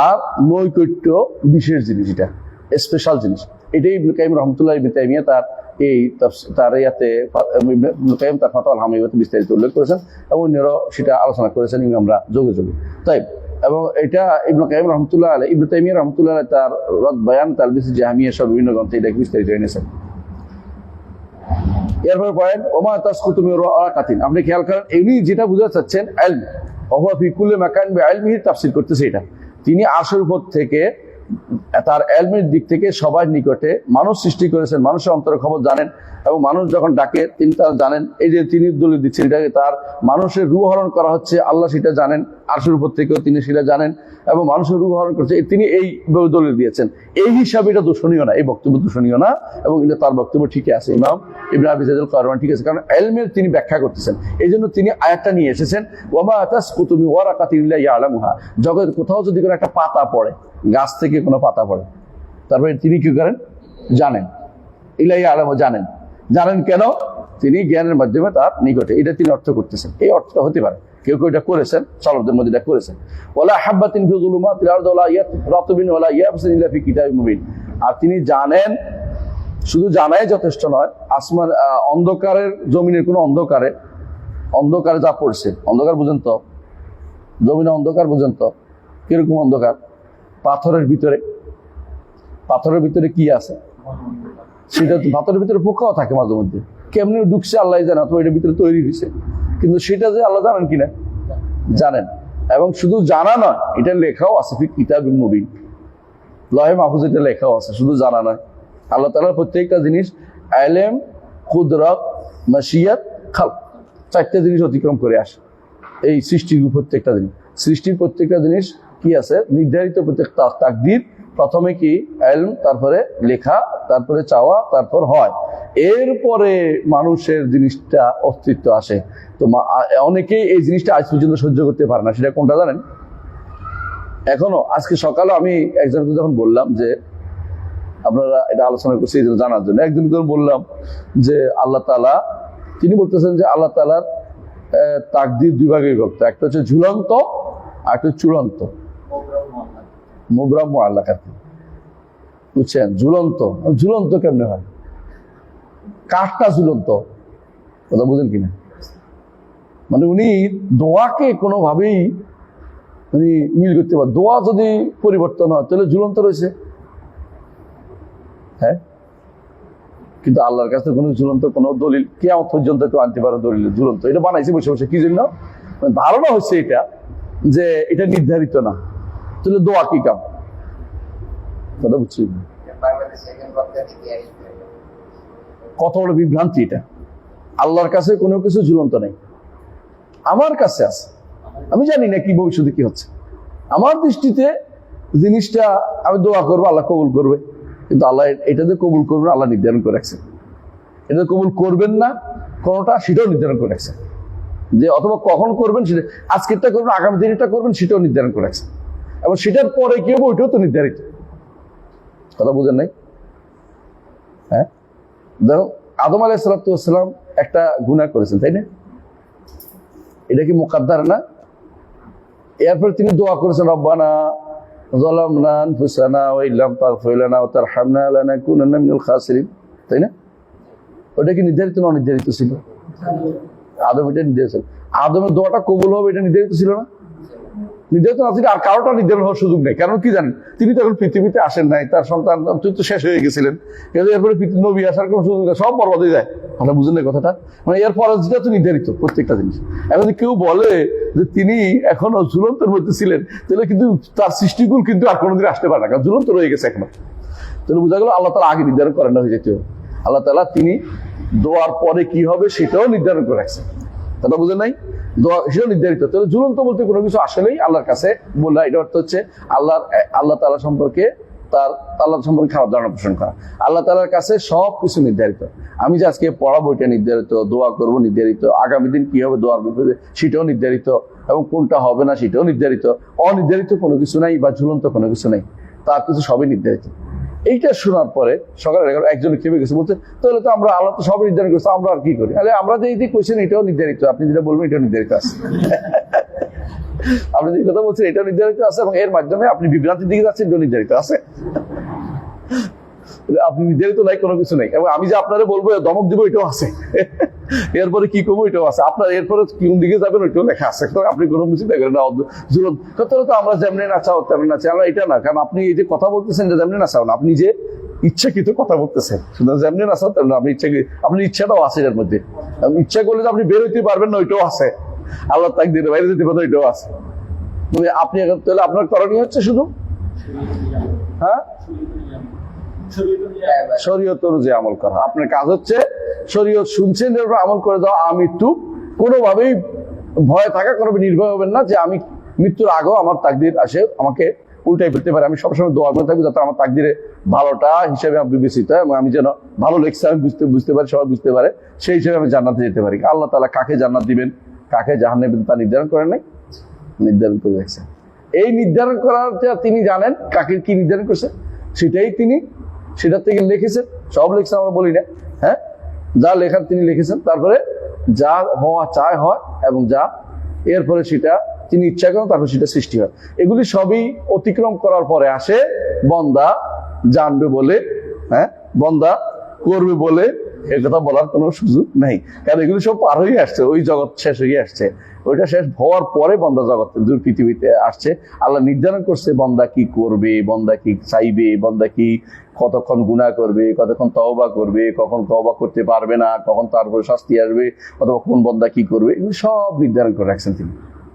আর নৈকট্য বিশেষ জিনিস, এটা স্পেশাল জিনিস। এটাই ইবনে কাইয়িম রাহমাতুল্লাহ ইবনে তাইমিয়া তার ইয়াতে ইবনে কাইয়িম তার ফাতওয়াল হামাইয়াতে বিস্তারিত উল্লেখ করেছেন এবং অন্যরাও সেটা আলোচনা করেছেন আমরা যোগে যোগে। তাই এবং এটা ইবনে কাইয়িম রাহমাতুল্লাহ আলাইহি, ইবনে তাইমিয়া রাহমাতুল্লাহ আলাইহি তার রদ বায়ান তালবিস জাহমিয়া সব বিভিন্ন গ্রন্থে এটাকে বিস্তারিত এনেছেন। এরপর পয়েন্ট ওমা তাসকুতু মিন ওয়ারাকাতিন, আপনি খেয়াল করেন উনি যেটা বোঝাতে চাচ্ছেন ইলম ওয়া হুয়া ফি কুল্লি মাকান বিইলমিহি তাফসীর করতেছে। এটা তিনি আরশের উপর থেকে তার এলমের দিক থেকে সবার নিকটে, মানুষ সৃষ্টি করেছেন, মানুষের অন্তরের খবর জানেন, এবং মানুষ যখন ডাকে তিনি তা জানেন। এই যে তিনি দলিল দিচ্ছেন, এটাকে তার মানুষের রূহ হরণ করা হচ্ছে, আল্লাহ সেটা জানেন, আরশের উপর থেকেও তিনি সেটা জানেন, এবং মানুষের রূহ হরণ করছে, তিনি এই দলিল দিয়েছেন। এই হিসাবে এটা দূষণীয় না, এই বক্তব্য দূষণীয় না, এবং এটা তার বক্তব্য ঠিকই আছে। ইমাম ইবনে আবি যায়েদ আল-কারওয়ানি ঠিক আছে, কারণ এলমের তিনি ব্যাখ্যা করতেছেন, এই জন্য তিনি আয়াতটা নিয়ে এসেছেন, ওয়ামা তাসকুতু মিন ওয়ারাকাতিন ইল্লা ইয়ালামুহা। জগৎ কোথাও যদি কোনো একটা পাতা পড়ে, গাছ থেকে কোনো পাতা পড়ে, তারপরে তিনি কি করেন? জানেন। ইল্লা ইয়ালামু, জানেন। জানেন কেন? তিনি জ্ঞানের মাধ্যমে তার নিকটে, এটা তিনি অর্থ করতেছেন। এই অর্থটা হতে পারে, কেউ কেউ এটা করেছেন, সালাফদের মধ্যে এটা করেছেন। ওয়ালা হাব্বাতিন ফি যুলুমাতিল আরদি ওয়ালা রাতবিন ওয়ালা ইয়াবসিন ইল্লা ফি কিতাবিম মুবিন। আর তিনি জানেন, শুধু জানাই যথেষ্ট নয়, আসমান অন্ধকারের, জমিনের কোনো অন্ধকারে যা পড়ছে, অন্ধকার বুঝেন তো, জমিনে অন্ধকার বুঝেন তো, কিরকম অন্ধকার? পাথরের ভিতরে কি আছে সেটা, পাথরের ভিতরে পোকাও থাকে মাঝে মধ্যে, কেমনি ঢুকছে আল্লাহ জানে, অথবা এটার ভিতরে তৈরি হয়েছে, কিন্তু সেটা যে আল্লাহ জানেন কিনা, জানেন। এবং শুধু জানা নয়, এটা লেখাও আছে ফি কিতাবিম মুবিন, লহে মাহফুজ এটা লেখাও আছে, শুধু জানা নয়। আল্লাহ তাআলার প্রত্যেকটা জিনিস ইলম, কুদরত, মাশিয়াত, খালক, চারটা জিনিস অতিক্রম করে আসে। এই সৃষ্টির প্রত্যেকটা জিনিস, সৃষ্টির প্রত্যেকটা জিনিস কি আছে? নির্ধারিত প্রত্যেকটা তাকদীর। প্রথমে কি? ইলম, তারপরে লেখা, তারপরে চাওয়া, তারপর হয়, এরপরে মানুষের জিনিসটা অস্তিত্ব আসে। তো অনেকেই এই জিনিসটা আজ পর্যন্ত সহ্য করতে পারে না। সেটা কোনটা জানেন? এখনো আজকে সকালে আমি একজনকে যখন বললাম যে, আপনারা এটা আলোচনা করছি এই জন্য জানার জন্য, একদিন যখন বললাম যে আল্লাহ তাআলা, তিনি বলতেছেন যে আল্লাহ তাআলার তাকদীর দুই ভাগে বিভক্ত, একটা হচ্ছে ঝুলন্ত আর একটা চূড়ান্ত। মুবরাম মুআল্লাকাত, বুঝছেন? ঝুলন্ত কেমনে হয়? কাঠটা ঝুলন্ত, কথা বুঝেন কিনা? মানে উনি দোয়াকে কোনোভাবেই উনি মিল করতে পারেন। দোয়া যদি পরিবর্তন হয় তাহলে ঝুলন্ত রয়েছে, হ্যাঁ, কিন্তু আল্লাহর কাছে কোনো ঝুলন্ত কোনো দলিল কিয়ামত পর্যন্ত কেউ আনতে পারে দলিল ঝুলন্ত। এটা বানাইছে বসে বসে, কি জন্য? ধারণা হচ্ছে এটা যে এটা নির্ধারিত না, তাহলে দোয়া কি কাম? কথা বুঝছি? কত বড় বিভ্রান্তি এটা। আল্লাহর কাছে কোনো কিছু ঝুলন্ত নেই, আমার কাছে আছে। আমি জানি না কি ভবিষ্যতে কি হচ্ছে। আমার দৃষ্টিতে জিনিসটা আমি দোয়া করবো, আল্লাহ কবুল করবে, কিন্তু আল্লাহ এটাতে কবুল করবেন আল্লাহ নির্ধারণ করে রাখছেন, এটা কবুল করবেন না কোনোটা সেটাও নির্ধারণ করে রাখছেন, যে অথবা কখন করবেন সেটা, আজকেরটা করবেন আগামী দিনটা করবেন সেটাও নির্ধারণ করে রাখছেন, এবং সেটার পরে কি হবে ওইটাও তো নির্ধারিত। কথা বুঝেন নাই? হ্যাঁ, দেখো আদম আলাইহিস সালাম একটা গুনাহ করেছেন, তাই না? এটা কি মুকাদ্দার না? এরপর তিনি দোয়া করেছেন, রব্বানা যালামনা আনফুসানা ওয়া ইল্লাম তাগফির লানা ওয়া তারহামনা লানাকুনান্না মিনাল খাসিরিন, তাই না? ওটা কি নির্ধারিত না অনির্ধারিত ছিল? আদম এটা নির্ধারিত। আদমের দোয়াটা কবুল হবে এটা নির্ধারিত ছিল না? নির্ধারিত না ছিল, আর কারোটা নির্ধারণ হওয়ার সুযোগ নেই। কারণ কি জানেন, তিনি তো এখন পৃথিবীতে আসেন নাই, তার সন্তান তো শেষ হয়ে গেছিলেন, এরপরে নবী আসার কোনো সুযোগ নেই, সব বরবাদ হয়ে যায়। আমরা বুঝলেন না কথাটা? মানে এর ফরজটা তো নির্ধারিত প্রত্যেকটা জিনিস। এখন কেউ বলে যে তিনি এখনো ঝুলন্তের মধ্যে ছিলেন, তাহলে কিন্তু তার সৃষ্টিগুলো কিন্তু আর কোনোদিন আসতে পারে না, কারণ ঝুলন্ত রয়ে গেছে এখনো। তাহলে বোঝা গেল আল্লাহ তাআলা আগে নির্ধারণ করেন না হয়ে যেত। আল্লাহ তাআলা তিনি দোয়ার পরে কি হবে সেটাও নির্ধারণ করে রাখছেন, কথা বুঝেন নাই? দোয়া সেটাও নির্ধারিত। তাহলে ঝুলন্ত বলতে কোনো কিছু আসলেই আল্লাহর কাছে বললা, এটা অর্থ হচ্ছে আল্লাহ তাআলা সম্পর্কে আল্লাহ সম্পর্কে খারাপ ধারণা পোষণ করা। আল্লাহ তাআলার কাছে সব কিছু নির্ধারিত। আমি যে আজকে পড়াবো এটা নির্ধারিত, দোয়া করবো নির্ধারিত, আগামী দিন কি হবে দোয়ার বিপদে সেটাও নির্ধারিত, এবং কোনটা হবে না সেটাও নির্ধারিত। অনির্ধারিত কোনো কিছু নাই বা ঝুলন্ত কোনো কিছু নেই, তার কিছু সবই নির্ধারিত। এইটা শোনার পরে সকালে একজনে খেপে গেছে, বলছে তাহলে তো আমরা আল্লাহ তো সবই নির্ধারণ করছি, আমরা আর কি করি? তাহলে আমরা যে এই কোয়েশ্চেন এটাও নির্ধারিত, আপনি যেটা বলবেন এটাও নির্ধারিত আছে। আপনি যে কথা বলছেন এটাও নির্ধারিত আছে, এবং এর মাধ্যমে আপনি বিভ্রান্তির দিকে যাচ্ছেন, এটাও নির্ধারিত আছে। আপনি নির্ধারিত নাই কোনো কিছু নেই, এবং আমি যে আপনারা বলবো ধমক দিব এটাও আছে, এরপরে কি করবো এটাও আছে, আপনার এরপরে কোন দিকে যাবেন ওইটাও লেখা আছে। আপনি কোনো কিছু দেখবেন না, তো আমরা যেমনি না চাও তেমনি না চাই, আমরা এটা না। কারণ আপনি এই যে কথা বলতেছেন যে যেমনি না চাও না, আপনি যে ইচ্ছাকৃত কথা বলতেছেন, সুতরাং যেমনি না চাও তেমনি আপনি আপনার ইচ্ছাটাও আছে এর মধ্যে। ইচ্ছা করলে যে আপনি বের হইতে পারবেন না ওইটাও আছে, আল্লাহ তাকদীরের বাইরে যেতে পারেন ওইটাও আছে। আপনি এখন তাহলে আপনার করণীয় হচ্ছে শুধু হ্যাঁ, শরীয়ত অনুযায়ী আমল করা। আপনার কাজ হচ্ছে শরীয়ত শুনছেন এর উপর আমল করে দাও। আমৃত্যু কোনোভাবেই ভয় থাকা, কোনোভাবে নির্ভয় হবেন না যে আমি মৃত্যুর আগেও আমার তাকদির আসে আমাকে উল্টাই ফেলতে পারে। আমি সবসময় দোয়া করে থাকবো যাতে আমার তাকদিরে ভালোটা হিসেবে বিবেচিত হয় এবং আমি যেন ভালো লেগছে আমি বুঝতে পারি, সবাই বুঝতে পারে, সেই হিসেবে আমি জান্নাতে যেতে পারি। আল্লাহ তাআলা কাকে জান্নাত দিবেন কাকে জাহান্নামে দিবেন তা নির্ধারণ করেন নাই, নির্ধারণ করে রাখছেন। এই নির্ধারণ করার তিনি জানেন কাকে কি নির্ধারণ করছে, সেটাই তিনি সেটার থেকে লিখেছেন। সব লিখছেন আমরা বলি না, হ্যাঁ, যা লেখার তিনি লিখেছেন। তারপরে যা হওয়া চায় হয় এবং যা এরপরে সেটা তিনি ইচ্ছা করেন তারপরে সেটা সৃষ্টি হয়। এগুলি সবই অতিক্রম করার পরে আসে বন্দা জানবে বলে, হ্যাঁ, বন্দা করবে বলে এ কথা বলার কোনো সুযোগ নাই। কারণ এগুলি সব পার হয়ে আসছে, ওই জগৎ শেষ হয়ে আসছে। ওইটা শেষ হওয়ার পরে বন্দা জগৎ দূর পৃথিবীতে আসছে। আল্লাহ নির্ধারণ করছে বন্দা কি করবে, বন্দা কি চাইবে, বন্দা কি কতক্ষণ গুনাহ করবে, কতক্ষণ তওবা করবে, কখন তওবা করতে পারবে না, কখন তারপরে শাস্তি আসবে, অথবা কোন বন্দা কি করবে, এগুলো সব নির্ধারণ করে রাখছেন তিনি।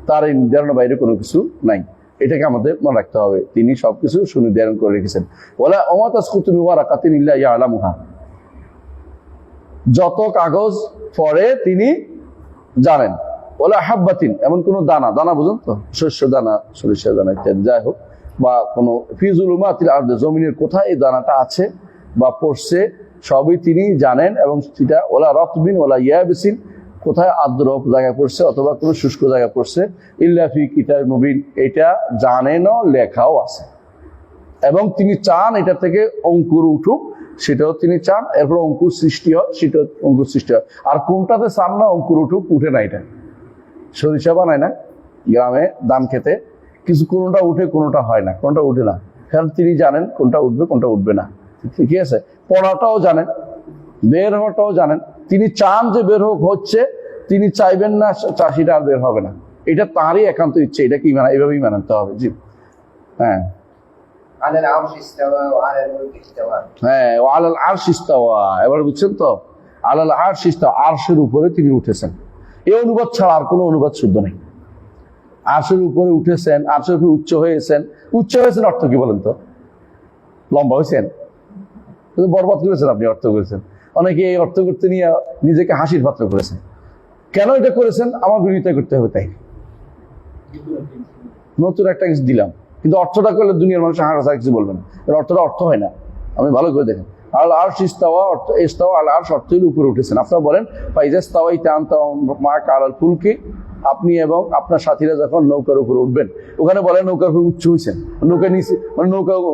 তার এই নির্ধারণের বাইরে কোনো কিছু নাই। এটাকে আমাদের মনে রাখতে হবে, তিনি সবকিছু সুনির্ধারণ করে রেখেছেন। ওয়ালা ওমা তাসকুতু মিন ওয়ারাকাতিন ইল্লা ইয়ালামুহা, যত কাগজ পড়ে তিনি জানেন। ওলা হাব্বাতিন, এমন কোন দানা, দানা বুঝুন তো, শস্য দানা, সরিষার দানা ইত্যাদি, যাই হোক, বা কোনো ফিজুলুমাতিল আরদে, জমিনের কোথায় এই দানাটা আছে বা পড়ছে সবই তিনি জানেন। এবং সেটা ওলা রতবিন ওলা ইয়াবিসিন, কোথায় আর্দ্র জায়গায় পড়ছে অথবা কোনো শুষ্ক জায়গায় পড়ছে, ইল্লা ফি কিতাব মুবিন, এটা জানেনও, লেখাও আছে। এবং তিনি চান এটা থেকে অঙ্কুর উঠুক, সেটাও তিনি চান। এরপর অঙ্কুর সৃষ্টি হয়, সেটাও অঙ্কুর সৃষ্টি হয়। আর কোনটাতে চান না অঙ্কুর উঠুক, উঠে না। এটা সরিষা বানায় না গ্রামে ধান খেতে, কিছু কোনোটা উঠে কোনোটা হয় না, কোনটা উঠে না, কারণ তিনি জানেন কোনটা উঠবে কোনটা উঠবে না। ঠিক আছে, পড়াটাও জানেন, বের হওয়াটাও জানেন। তিনি চান যে বের হোক, হচ্ছে। তিনি চাইবেন না চাষিটা আর বের হবে না, এটা তাঁরই একান্ত ইচ্ছে। এটা কি মানে এইভাবেই মানাতে হবে। জি, হ্যাঁ, আলাল আরশ ইস্তাওয়া ওয়া আলাল মুলকি ইস্তাওয়া, হ্যাঁ, আলাল আরশ ইস্তাওয়া, এবার বুঝছেন তো, আলাল আরশ ইস্তাওয়া, আরশের উপরে তিনি উঠেছেন। এই অনুবাদ ছাড়া আর কোনো অনুবাদ শুদ্ধ নেই। আরশের উপরে উঠেছেন, আরশের উপরে উচ্চ হয়েছেন। উচ্চ হয়েছেন অর্থ কি বলেন তো? লম্বা হয়েছেন, বরবাদ করেছেন আপনি, অর্থ করেছেন। অনেকে এই অর্থ করতে নিয়ে নিজেকে হাসির পাত্র করেছেন। কেন এটা করেছেন? আমার বিরোধিতা করতে হবে তাই নতুন একটা কিছু দিলাম, কিন্তু অর্থটা করলে দুনিয়ার মানুষ হাসা কিছু বলবেন, অর্থটা অর্থ হয় না। আপনি ভালো করে দেখেন, আল আরশ ইস্তাওয়া, অর্থ ইস্তাওয়া আল আরশ অর্থ হইল উপরে উঠেছেন। আপনারা বলেন ফাইজা ইস্তাওয়াইতা আনতা মা'আকা আলাল ফুলকি, আপনি এবং আপনার সাথীরা যখন নৌকার উপরে উঠবেন, ওখানে বলেন নৌকার উপর উঁচু হয়েছেন, নৌকা নিচে মানে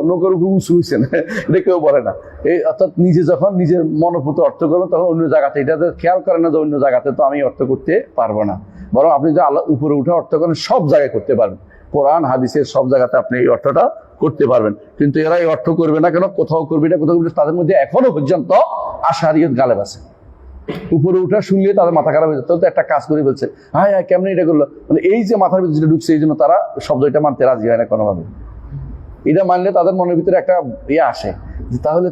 নৌকার উপর উঁচু হয়েছেন, এটা কেউ বলে না। এই অর্থাৎ নিজে যখন নিজের মনোভূত অর্থ করবেন তখন অন্য জায়গাতে, এটা খেয়াল করেন না যে অন্য জায়গাতে তো আমি অর্থ করতে পারবো না। বরং আপনি যে আল্লাহ উপরে উঠে অর্থ করেন সব জায়গায় করতে পারবেন, কোরআন হাদিসের সব জায়গাতে আপনি এই অর্থটা করতে পারবেন। কিন্তু এরা এই অর্থ করবে না কেন? কোথাও করবে না, কোথাও করবে। তাদের মধ্যে এখনো পর্যন্ত আশারিয়ত গালেব আছে। উপরে উঠা শুনলে তাদের মাথা খারাপ হয়ে যেত, তো একটা কাজ করে বলছে, হ্যাঁ হ্যাঁ কেমন এটা করলো, মানে এই যে মাথার ভিতরে যেটা ঢুকছে, এই জন্য তারা শব্দ এটা মানতে রাজি হয় না কোনোভাবে। এটা মানলে তাদের মনের ভিতরে একটা ইয়ে আসে যে তাহলে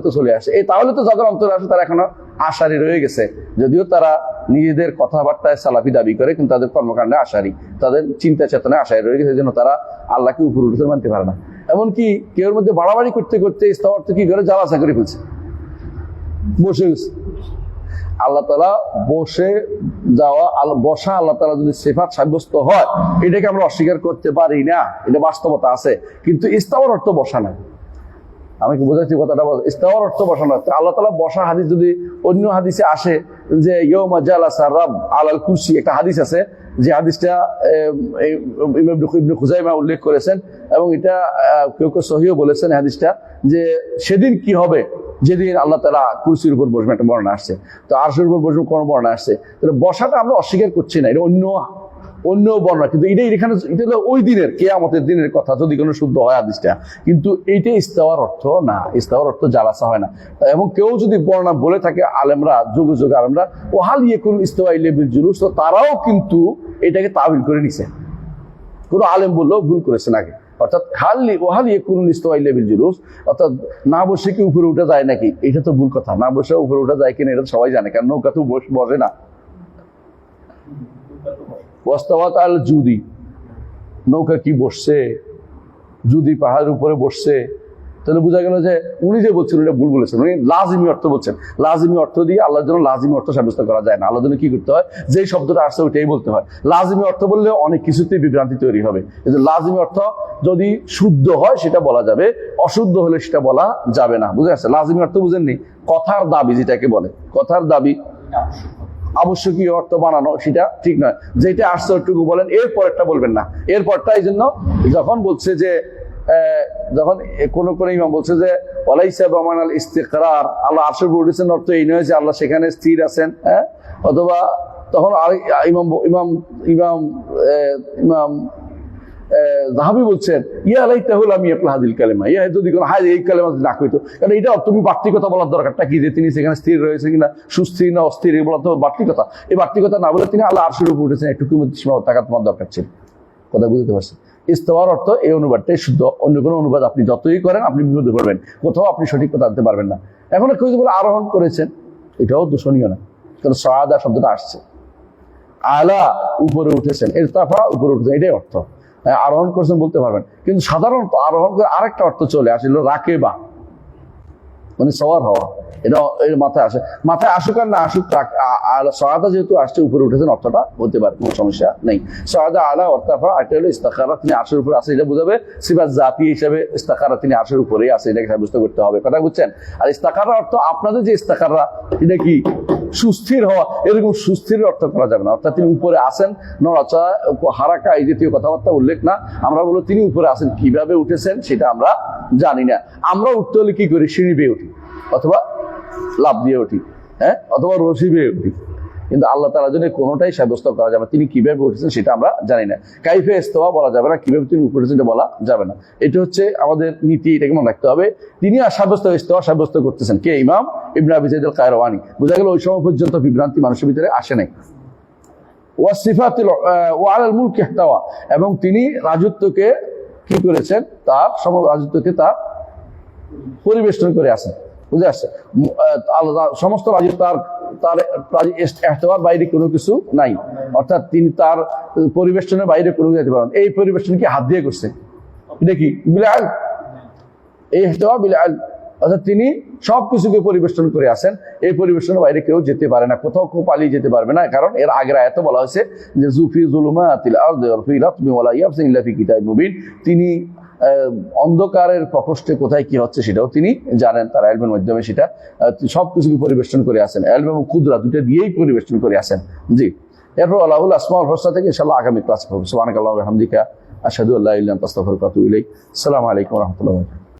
তো চলে আসে। এই তাহলে তো যখন অন্তরে আসে তারা এখনো আশারি রয়ে গেছে, যদিও তারা নিজেদের কথাবার্তায় সালাফি দাবি করে, কিন্তু তাদের কর্মকাণ্ডে আশারি, তাদের চিন্তা চেতনায় আশারি রয়ে গেছে, জন্য তারা আল্লাহকে উপরে উঠতে মানতে পারে না। এমনকি কেউ মধ্যে বাড়াবাড়ি করতে করতে ইস্তাওয়ার তো কি করে জ্বালাসা করে ফেলছে, বসে গেছে। আল্লাহ তাআলা বসে যাওয়া, বসা আল্লাহ তাআলা যদি সিফাত সাব্যস্ত হয়, এটাকে আমরা অস্বীকার করতে পারি না, এটা বাস্তবতা আছে। কিন্তু ইস্তাওয়ার অর্থ বসা না। আমি কি বোঝাচ্ছি কথাটা? ইস্তাওয়ার অর্থ বসা না। আল্লাহ তাআলা বসা হাদিস যদি অন্য হাদিসে আসে যে ইয়াউমা জালাসা রাব আলাল কুরসি, একটা হাদিস আছে, যে হাদিসটা ইবনে খুজাইমা উল্লেখ করেছেন, এবং এটা কেউ কেউ সহিহ বলেছেন হাদিসটা, যে সেদিন কি হবে, যেদিন আল্লাহ তাআলা কুরসির উপর বসবেন, একটা বর্ণনা আসছে। তো আরশের উপর বসবেন কোন বর্ণনা আসছে, তাহলে বসাটা আমরা অস্বীকার করছি না, এটা অন্য বর্ণনা। কিন্তু এটা হলো ওই দিনের কিয়ামতের দিনের কথা, যদি কোনো শুদ্ধ হয় হাদিসটা। কিন্তু এইটা ইস্তাওয়ার অর্থ না, ইস্তাওয়ার অর্থ জালাসা হয় না। এবং কেউ যদি বর্ণনা বলে থাকে আলেমরা, যুগে যুগে আলেমরা, ওহাল ইয়াকুল ইস্তাওয়া ইল্লা বিল জুলুস, তো তারাও কিন্তু এটাকে তাবিল করে নিছে। কোনো আলেম বললেও ভুল করেছেন আগে। অর্থাৎ খালি ওহাল ইয়াকুল ইস্তাওয়া ইল্লা বিল জুলুস, অর্থাৎ না বসে কি উপরে উঠা যায় নাকি, এটা তো ভুল কথা। না বসে উপরে উঠা যায় কিনা এটা সবাই জানে, কারণ নৌকা তো বসে না। ওয়াস্তাওয়াত আল জুদি, নৌকা কি বসছে? যদি পাহাড়ের উপরে বসছে, তাহলে বোঝা গেল যে উনি যে বলছেন এটা ভুল বলেছেন, উনি লাজিমি অর্থ বলছেন। লাজিমি অর্থ দিয়ে আল্লাহর জন্য লাজিমি অর্থ সাব্যস্ত করা যায় না। আল্লাহর জন্য কি করতে হয়, যেই শব্দটা আসছে ওইটাই বলতে হয়। লাজিমি অর্থ বললে অনেক কিছুতেই বিভ্রান্তি তৈরি হবে। লাজিমি অর্থ যদি শুদ্ধ হয় সেটা বলা যাবে, অশুদ্ধ হলে সেটা বলা যাবে না। বুঝে আসছে? লাজিমি অর্থ বুঝেননি? কথার দাবি যেটাকে বলে, কথার দাবি আবশ্যকীয় অর্থ বানানো, সেটা ঠিক নয়। যেটা আসছে ওটুকু বলেন, এর পরেরটা বলবেন না। এরপরটা এই জন্য যখন বলছে যে যখন কোন কোন ইমাম বলছে যে ওয়ালাইসা বিমানাল ইস্তিকরার, আল্লাহ আরশের উপর উঠেছেন, অর্থ এই নয় যে আল্লাহ সেখানে স্থির আছেন। হ্যাঁ, অথবা তখন ইমাম ইমাম ইমাম ইমাম যাহাবি বলছেন ইয়া লাইতাহুল আমি ইয়াফলাহাদিল কালিমা, ইয়া যদি কোন হায় এই কালিমা না কইতো। কারণ এটা তুমি বাড়তি কথা বলার দরকারটা কি, যে তিনি সেখানে স্থির রয়েছে কিনা, সুস্থির না অস্থির, এগুলো তো বাড়তি কথা। এই বাড়তি কথা না বলে তিনি আল্লাহ আরশের উপর উঠেছেন, একটু সীমা থাকা তোমার দরকার ছিল। কথা বুঝতে পারছেন? ইস্তেওয়ার অর্থ এই অনুবাদটাই শুদ্ধ। অন্য কোনো অনুবাদ আপনি যতই করেন আপনি বিপদে পড়বেন, কোথাও আপনি সঠিক কথা আনতে পারবেন না। এখন কেউ যদি বলে আরোহণ করেছেন, এটাও দূষণীয় না, কারণ সাদা শব্দটা আসছে। আলা উপরে উঠেছেন, ইরতাফা উপরে উঠেছেন, এটাই অর্থ। আরোহণ করেছেন বলতে পারবেন, কিন্তু সাধারণত আরোহণ করে আরেকটা অর্থ চলে আসলে রাকেবা, মানে সওয়ার হওয়া। এটা এর মাথায় আসে, মাথায় আসুক আর না আসুক, আর সহায়তা যেহেতু আসছে উপরে উঠেছেন অর্থটা হতে পারে, কোনো সমস্যা নেই। সহায়তা আলা অর্থাফা, এটা হলো ইস্তাখারা, তিনি আরশের উপরে আছে, এটা বোঝাবে। সিফাত জাতি হিসাবে ইস্তাখারা, তিনি আরশের উপরেই আছে, এটাকে সাব্যস্ত করতে হবে। কথা বুঝছেন? আর ইস্তাখারা অর্থ আপনাদের যে ইস্তাখারা, এটা কি সুস্থির হওয়া, এরকম সুস্থির অর্থ করা যাবে না। অর্থাৎ তিনি উপরে আসেন, নড়াচড়া, হারাকা, এই জাতীয় কথাবার্তা উল্লেখ না। আমরা বলবো তিনি উপরে আসেন, কিভাবে উঠেছেন সেটা আমরা জানি না। আমরা উঠতে হলে কি করি, সিঁড়ি বেয়ে উঠি, অথবা লাভ দিয়ে উঠি, হ্যাঁ, অথবা রশি বেয়ে উঠি। কিন্তু আল্লাহ তাআলার জন্য কোনোটাই সাব্যস্ত করা যাবে না। তিনি কিভাবে উঠেছেন সেটা আমরা জানি না। কাইফে ইস্তেওয়া বলা যাবে না, কিভাবে তিনি উপরে উঠেছেন বলা যাবে না। এটা হচ্ছে আমাদের নীতি, এটাকে মনে রাখতে হবে। তিনি আর ইস্তেওয়া সাব্যস্ত করতেছেন কে? ইমাম ইবনে আবি যায়েদ আল কায়রওয়ানি। বোঝা গেল ওই সময় পর্যন্ত বিভ্রান্তি মানুষের ভিতরে আসে নাই। ওয়াসিফাতিল ওয়ালাল মুলক ইহতাওয়া, এবং তিনি রাজত্বকে কি করেছেন, তার রাজত্বকে তার পরিবেষ্টন করে আছেন। বুঝে আসছে? সমস্ত রাজত্ব তার ইহতাওয়ার বাইরে কোনো কিছু নাই। অর্থাৎ তিনি তার পরিবেষ্টনের বাইরে কোনো যেতে পারেন। এই পরিবেষ্টন কি হাত দিয়ে করছে? এটা কি বিলাল? এই ইহতাওয়া বিলাল, অর্থাৎ তিনি সবকিছুকে পরিবেষ্টন করে আছেন। এই পরিবেষ্টনের বাইরে কেউ যেতে পারে না, কোথাও কেউ পালিয়ে যেতে পারবে না। কারণ এর আগের আয়াতে বলা হয়েছে যে জুফি যুলুমাতিল আরদি ওয়া ফি রাতমি ওয়া লা ইয়াবসিন ইল্লা ফি কিতাবিন মুবিন, তিনি অন্ধকারের প্রকোষ্ঠে কোথায় কি হচ্ছে সেটাও তিনি জানেন, তার ইলমের মাধ্যমে সেটা সবকিছুকে পরিবেষ্টন করে আসেন। ইলম এবং কুদরা দুটো দিয়েই পরিবেষ্টন করে আসেন। জি, এরপর আল্লাহুল আসমাউল হুসনা থেকে ইনশাআল্লাহ আগামী ক্লাসে পড়ব। সুবহানাকাল্লাহু ওয়া বিহামদিকা আশহাদু আল্লা ইলাহা ইল্লা আনতা আস্তাগফিরুকা ওয়া আতুবু ইলাইক। আসসালামু আলাইকুম ওয়া রাহমাতুল্লাহি ওয়া বারাকাতুহু।